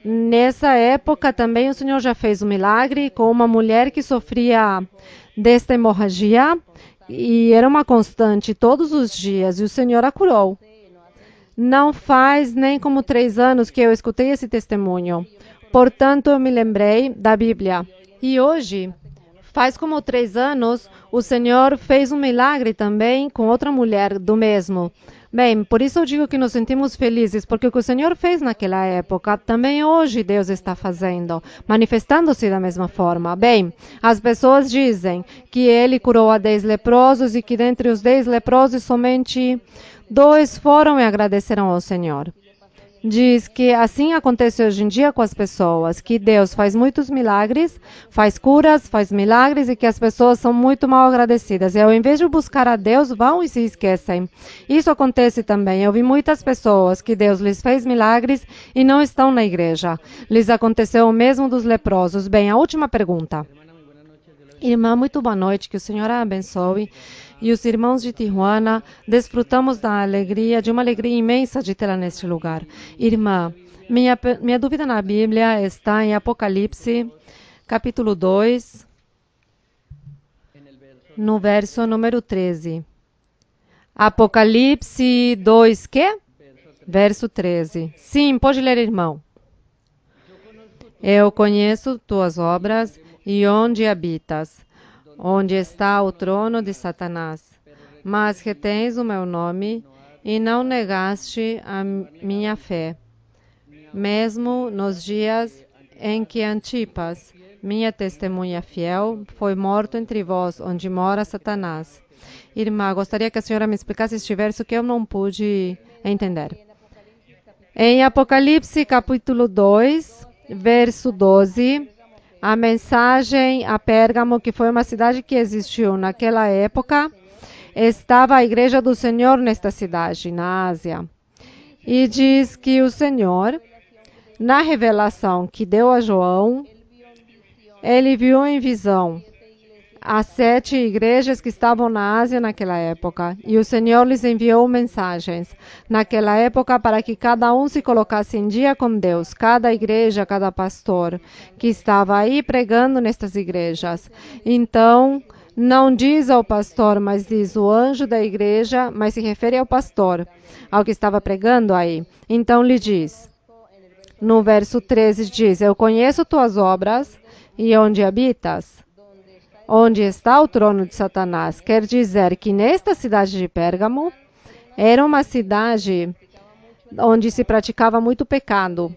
Nessa época também o Senhor já fez um milagre com uma mulher que sofria desta hemorragia e era uma constante todos os dias e o Senhor a curou. Não faz nem como 3 anos que eu escutei esse testemunho. Portanto, eu me lembrei da Bíblia. E hoje, faz como 3 anos, o Senhor fez um milagre também com outra mulher do mesmo. Bem, por isso eu digo que nos sentimos felizes, porque o que o Senhor fez naquela época, também hoje Deus está fazendo, manifestando-se da mesma forma. Bem, as pessoas dizem que Ele curou a 10 leprosos e que dentre os 10 leprosos somente 2 foram e agradeceram ao Senhor. Diz que assim acontece hoje em dia com as pessoas, que Deus faz muitos milagres, faz curas, faz milagres e que as pessoas são muito mal agradecidas. E ao invés de buscar a Deus, vão e se esquecem. Isso acontece também. Eu vi muitas pessoas que Deus lhes fez milagres e não estão na igreja. Lhes aconteceu o mesmo dos leprosos. Bem, a última pergunta. Irmã, muito boa noite, que o Senhor a abençoe. E os irmãos de Tijuana, desfrutamos da alegria, de uma alegria imensa de tê-la neste lugar. Irmã, minha dúvida na Bíblia está em Apocalipse, capítulo 2, no verso número 13. Apocalipse 2, quê? Verso 13. Sim, pode ler, irmão. Eu conheço tuas obras e onde habitas, onde está o trono de Satanás. Mas retens o meu nome e não negaste a minha fé, mesmo nos dias em que Antipas, minha testemunha fiel, foi morto entre vós, onde mora Satanás. Irmã, gostaria que a senhora me explicasse este verso que eu não pude entender. Em Apocalipse, capítulo 2, verso 12... a mensagem a Pérgamo, que foi uma cidade que existiu naquela época, estava a igreja do Senhor nesta cidade, na Ásia. E diz que o Senhor, na revelação que deu a João, ele viu em visão as 7 igrejas que estavam na Ásia naquela época. E o Senhor lhes enviou mensagens naquela época para que cada um se colocasse em dia com Deus. Cada igreja, cada pastor que estava aí pregando nestas igrejas. Então, Não diz ao pastor, mas diz o anjo da igreja, mas se refere ao pastor, ao que estava pregando aí. Então lhe diz, no verso 13 diz, eu conheço tuas obras e onde habitas, onde está o trono de Satanás. Quer dizer que nesta cidade de Pérgamo, era uma cidade onde se praticava muito pecado,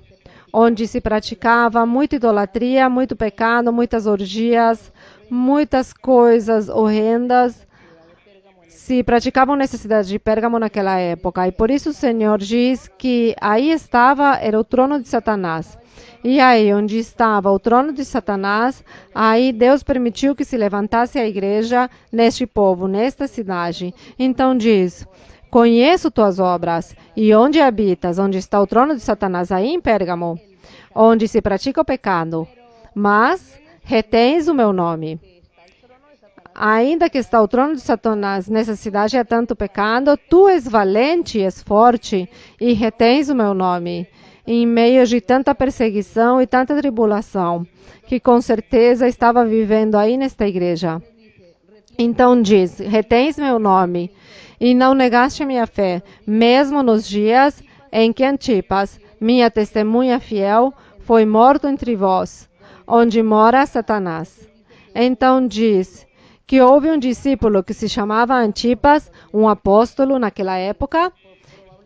onde se praticava muita idolatria, muito pecado, muitas orgias, muitas coisas horrendas se praticavam nessa cidade de Pérgamo naquela época. E por isso o Senhor diz que aí estava, era o trono de Satanás. E aí, onde estava o trono de Satanás, aí Deus permitiu que se levantasse a igreja neste povo, nesta cidade. Então diz, conheço tuas obras, e onde habitas, onde está o trono de Satanás, aí em Pérgamo, onde se pratica o pecado, mas retens o meu nome. Ainda que está o trono de Satanás nessa cidade, há tanto pecado, tu és valente, és forte, e retens o meu nome, em meio de tanta perseguição e tanta tribulação, que com certeza estava vivendo aí nesta igreja. Então diz, retens meu nome, e não negaste a minha fé, mesmo nos dias em que Antipas, minha testemunha fiel, foi morto entre vós, onde mora Satanás. Então diz que houve um discípulo que se chamava Antipas, um apóstolo naquela época,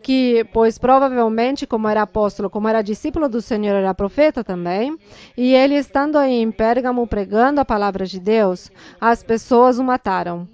que, pois provavelmente, como era apóstolo, como era discípulo do Senhor, era profeta também, e ele estando aí em Pérgamo pregando a palavra de Deus, as pessoas o mataram.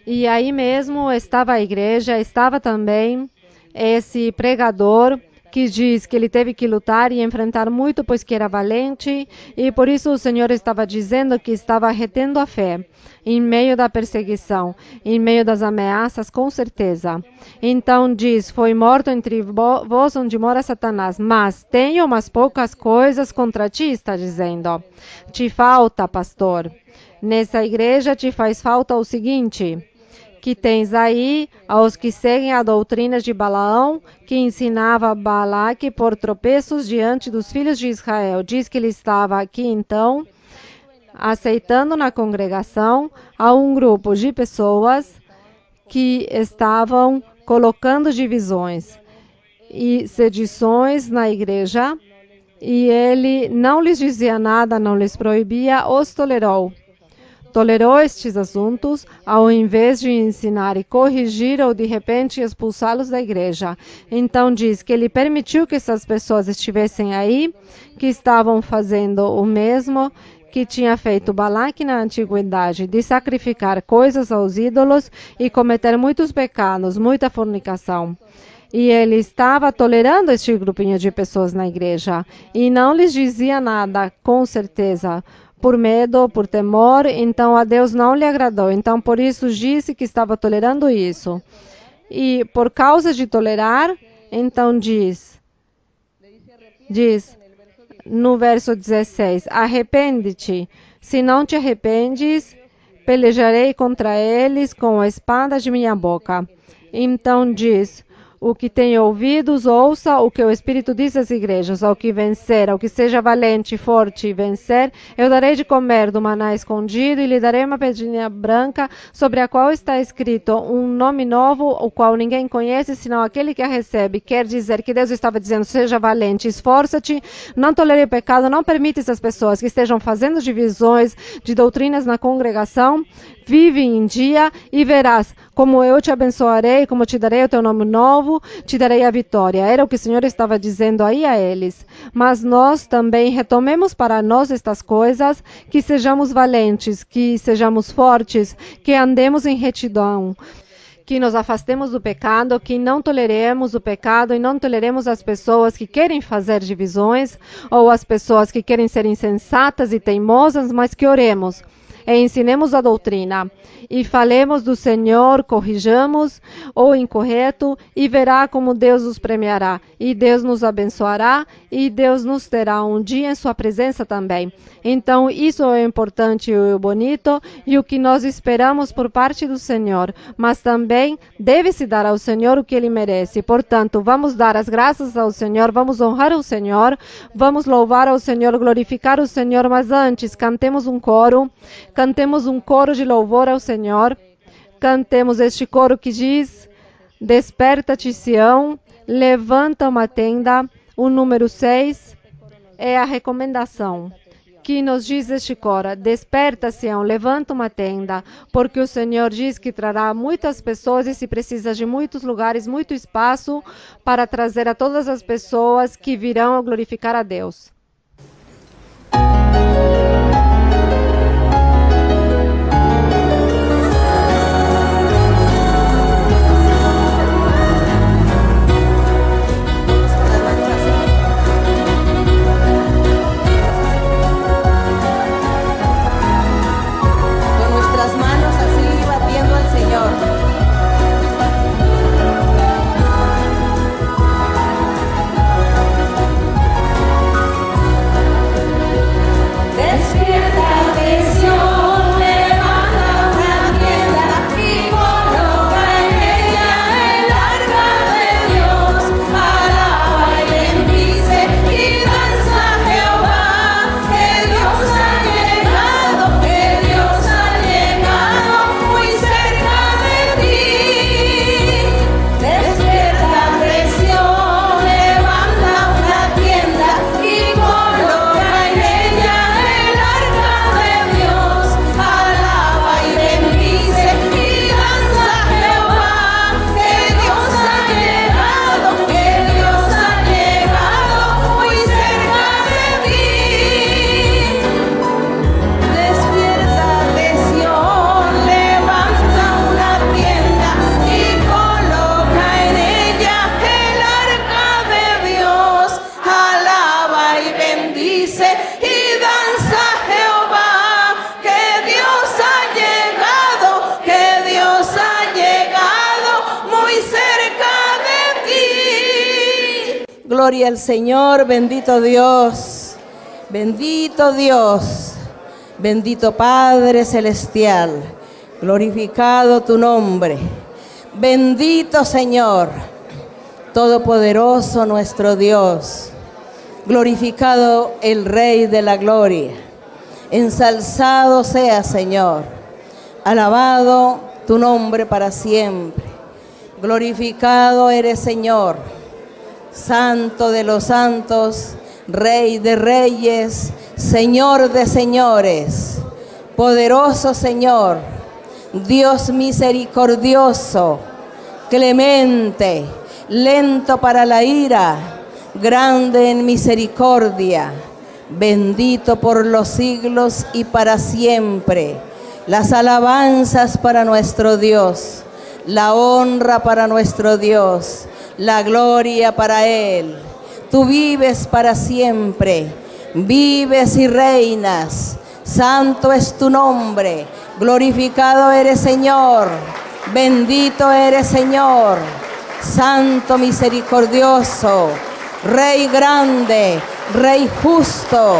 E aí mesmo estava a igreja, estava também esse pregador que diz que ele teve que lutar e enfrentar muito, pois que era valente, e por isso o Senhor estava dizendo que estava retendo a fé, em meio da perseguição, em meio das ameaças, com certeza. Então diz, foi morto entre vós onde mora Satanás, mas tenho umas poucas coisas contra ti, está dizendo. Te falta, pastor. Nessa igreja te faz falta o seguinte, que tens aí aos que seguem a doutrina de Balaão, que ensinava Balaque por tropeços diante dos filhos de Israel. Diz que ele estava aqui então, aceitando na congregação a um grupo de pessoas que estavam colocando divisões e sedições na igreja, e ele não lhes dizia nada, não lhes proibia, os tolerou. Tolerou estes assuntos, ao invés de ensinar e corrigir ou de repente expulsá-los da igreja. Então diz que ele permitiu que essas pessoas estivessem aí, que estavam fazendo o mesmo que tinha feito Balaque na antiguidade, de sacrificar coisas aos ídolos e cometer muitos pecados, muita fornicação. E ele estava tolerando este grupinho de pessoas na igreja e não lhes dizia nada, com certeza, por medo, por temor, então a Deus não lhe agradou. Então, por isso, disse que estava tolerando isso. E por causa de tolerar, então diz no verso 16, arrepende-te. Se não te arrependes, pelejarei contra eles com a espada de minha boca. Então diz, o que tem ouvidos, ouça o que o Espírito diz às igrejas. Ao que vencer, ao que seja valente, forte e vencer, eu darei de comer do maná escondido e lhe darei uma pedrinha branca sobre a qual está escrito um nome novo, o qual ninguém conhece, senão aquele que a recebe. Quer dizer que Deus estava dizendo, seja valente, esforça-te, não tolere o pecado, não permita essas pessoas que estejam fazendo divisões de doutrinas na congregação. Vive em dia e verás como eu te abençoarei, como te darei o teu nome novo, te darei a vitória. Era o que o Senhor estava dizendo aí a eles. Mas nós também retomemos para nós estas coisas, que sejamos valentes, que sejamos fortes, que andemos em retidão, que nos afastemos do pecado, que não toleremos o pecado e não toleremos as pessoas que querem fazer divisões ou as pessoas que querem ser insensatas e teimosas, mas que oremos. E ensinemos a doutrina, e falemos do Senhor, corrijamos o incorreto, e verá como Deus nos premiará, e Deus nos abençoará, e Deus nos terá um dia em sua presença também. Então, isso é importante e o bonito, e o que nós esperamos por parte do Senhor, mas também deve-se dar ao Senhor o que Ele merece. Portanto, vamos dar as graças ao Senhor, vamos honrar o Senhor, vamos louvar ao Senhor, glorificar o Senhor, mas antes, cantemos um coro, Cantemos um coro de louvor ao Senhor. Cantemos este coro que diz: desperta-te, Sião, levanta uma tenda. O número 6 é a recomendação que nos diz este coro: desperta, Sião, levanta uma tenda, porque o Senhor diz que trará muitas pessoas e se precisa de muitos lugares, muito espaço para trazer a todas as pessoas que virão a glorificar a Deus. Gloria al Señor, bendito Dios, bendito Dios, bendito Padre Celestial, glorificado tu nombre, bendito Señor, todopoderoso nuestro Dios, glorificado el Rey de la Gloria, ensalzado sea Señor, alabado tu nombre para siempre, glorificado eres Señor, Santo de los santos, Rey de reyes, Señor de señores, poderoso Señor, Dios misericordioso, clemente, lento para la ira, grande en misericordia, bendito por los siglos y para siempre. Las alabanzas para nuestro Dios, la honra para nuestro Dios, la gloria para Él. Tú vives para siempre, vives y reinas. Santo es tu nombre, glorificado eres Señor, bendito eres Señor, Santo misericordioso, Rey grande, Rey justo,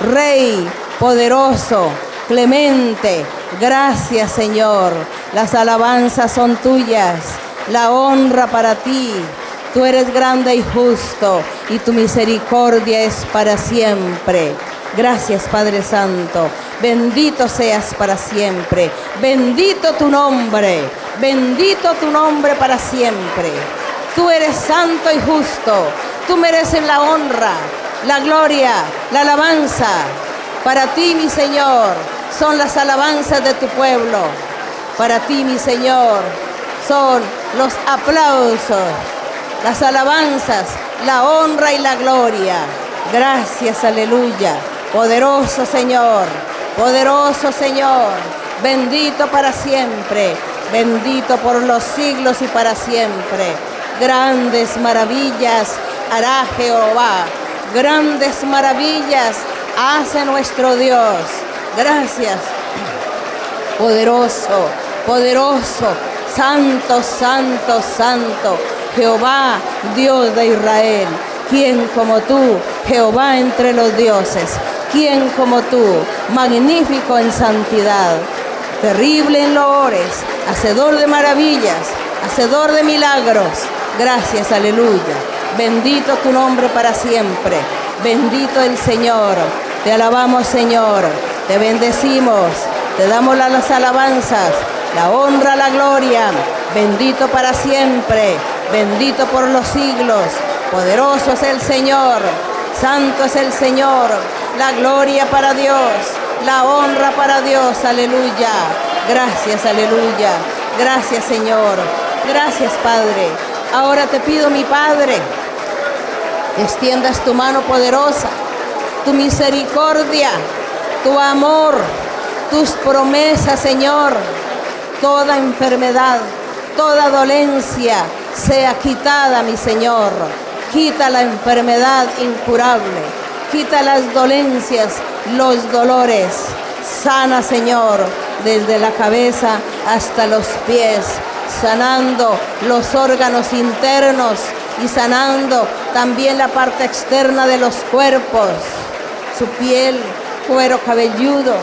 Rey poderoso, clemente. Gracias Señor, las alabanzas son tuyas. La honra para ti, tú eres grande y justo, y tu misericordia es para siempre. Gracias Padre Santo, bendito seas para siempre, bendito tu nombre para siempre. Tú eres santo y justo, tú mereces la honra, la gloria, la alabanza. Para ti mi Señor, son las alabanzas de tu pueblo, para ti mi Señor, son los aplausos, las alabanzas, la honra y la gloria. Gracias, aleluya. Poderoso Señor, bendito para siempre, bendito por los siglos y para siempre. Grandes maravillas hará Jehová, grandes maravillas hace nuestro Dios. Gracias, poderoso, poderoso. Santo, santo, santo, Jehová, Dios de Israel. ¿Quién como tú, Jehová entre los dioses? ¿Quién como tú, magnífico en santidad, terrible en loores, hacedor de maravillas, hacedor de milagros? Gracias, aleluya. Bendito tu nombre para siempre. Bendito el Señor. Te alabamos, Señor. Te bendecimos. te damos las alabanzas, la honra, la gloria. Bendito para siempre, bendito por los siglos. Poderoso es el Señor, santo es el Señor. La gloria para Dios, la honra para Dios, aleluya. Gracias, aleluya. Gracias, Señor. Gracias, Padre. Ahora te pido, mi Padre, que extiendas tu mano poderosa, tu misericordia, tu amor, tus promesas, Señor. Toda enfermedad, toda dolencia sea quitada, mi Señor. Quita la enfermedad incurable, quita las dolencias, los dolores. Sana, Señor, desde la cabeza hasta los pies, sanando los órganos internos y sanando también la parte externa de los cuerpos, su piel, cuero cabelludo,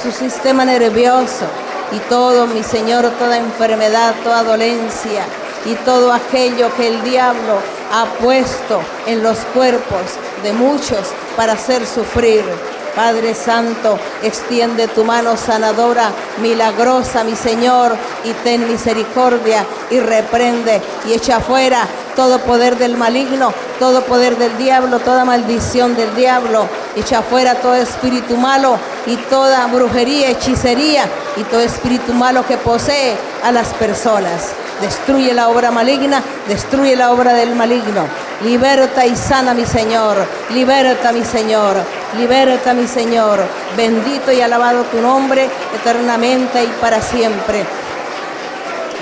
su sistema nervioso y todo, mi Señor, toda enfermedad, toda dolencia y todo aquello que el diablo ha puesto en los cuerpos de muchos para hacer sufrir. Padre Santo, extiende tu mano sanadora, milagrosa, mi Señor, y ten misericordia y reprende y echa fuera todo poder del maligno, todo poder del diablo, toda maldición del diablo. Echa fuera todo espíritu malo y toda brujería, hechicería y todo espíritu malo que posee a las personas. Destruye la obra maligna, destruye la obra del maligno. Liberta y sana, mi Señor. Liberta, mi Señor. Liberta, mi Señor. Bendito y alabado tu nombre eternamente y para siempre.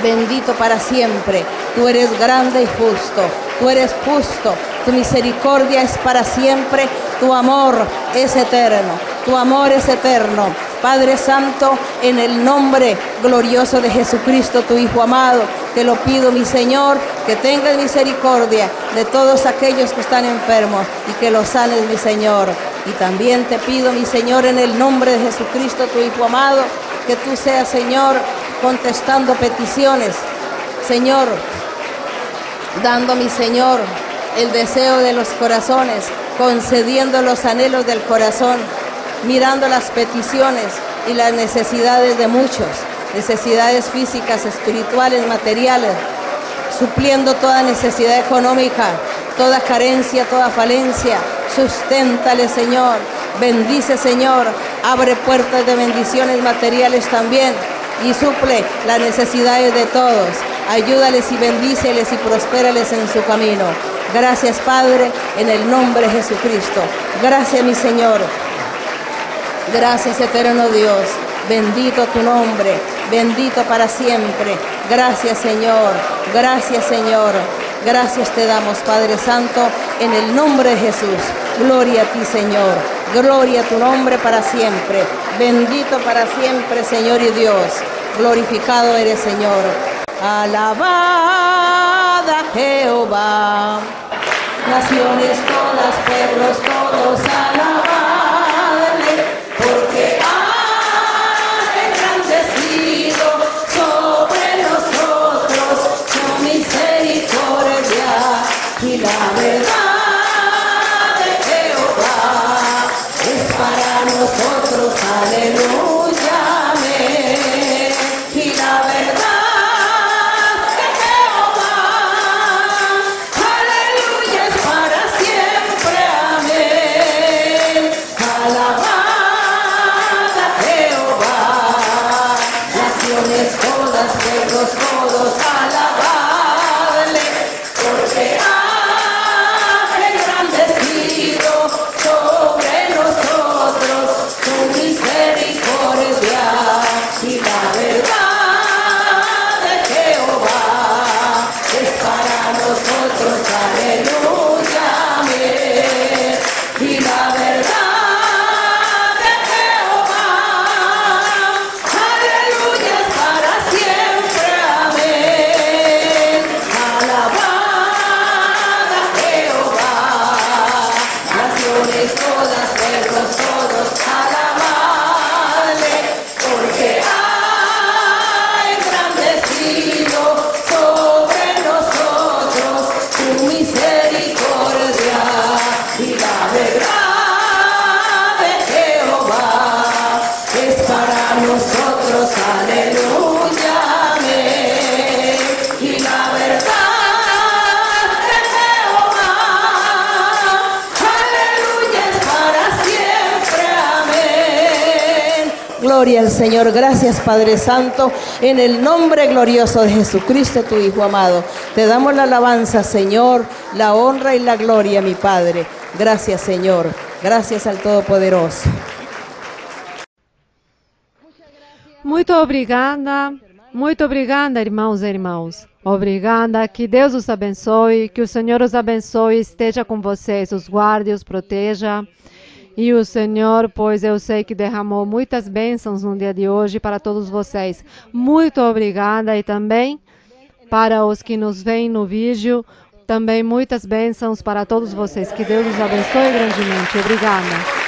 Bendito para siempre. Tú eres grande y justo. Tú eres justo. Tu misericordia es para siempre. Tu amor es eterno. Tu amor es eterno. Padre Santo, en el nombre glorioso de Jesucristo, tu Hijo amado, te lo pido, mi Señor, que tengas misericordia de todos aquellos que están enfermos y que los sanes, mi Señor. Y también te pido, mi Señor, en el nombre de Jesucristo, tu Hijo amado, que tú seas, Señor, contestando peticiones, Señor, dando, mi Señor, el deseo de los corazones, concediendo los anhelos del corazón, mirando las peticiones y las necesidades de muchos, necesidades físicas, espirituales, materiales, supliendo toda necesidad económica, toda carencia, toda falencia. Susténtale, Señor. Bendice, Señor. Abre puertas de bendiciones materiales también y suple las necesidades de todos. Ayúdales y bendíceles y prospérales en su camino. Gracias, Padre, en el nombre de Jesucristo. Gracias, mi Señor. Gracias, eterno Dios. Bendito tu nombre, bendito para siempre. Gracias, Señor. Gracias, Señor. Gracias te damos, Padre Santo, en el nombre de Jesús. Gloria a ti, Señor. Gloria a tu nombre para siempre. Bendito para siempre, Señor y Dios. Glorificado eres, Señor. Alabada Jehová. Naciones todas, pueblos todos, alabadle, porque ha engrandecido sobre nosotros su misericordia y la verdad de Jehová es para nosotros, aleluya, amén. Y la verdad de Jehová, aleluya, es para siempre, amén. Gloria al Señor. Gracias, Padre Santo, en el nombre glorioso de Jesucristo, tu Hijo amado. Te damos la alabanza, Señor, la honra y la gloria, mi Padre. Gracias, Señor. Gracias al Todopoderoso. Muito obrigada, irmãos e irmãos. Obrigada, que Deus os abençoe, que o Senhor os abençoe, esteja com vocês, os guarde, os proteja. E o Senhor, pois eu sei que derramou muitas bênçãos no dia de hoje para todos vocês. Muito obrigada, e também para os que nos veem no vídeo, também muitas bênçãos para todos vocês. Que Deus os abençoe grandemente. Obrigada.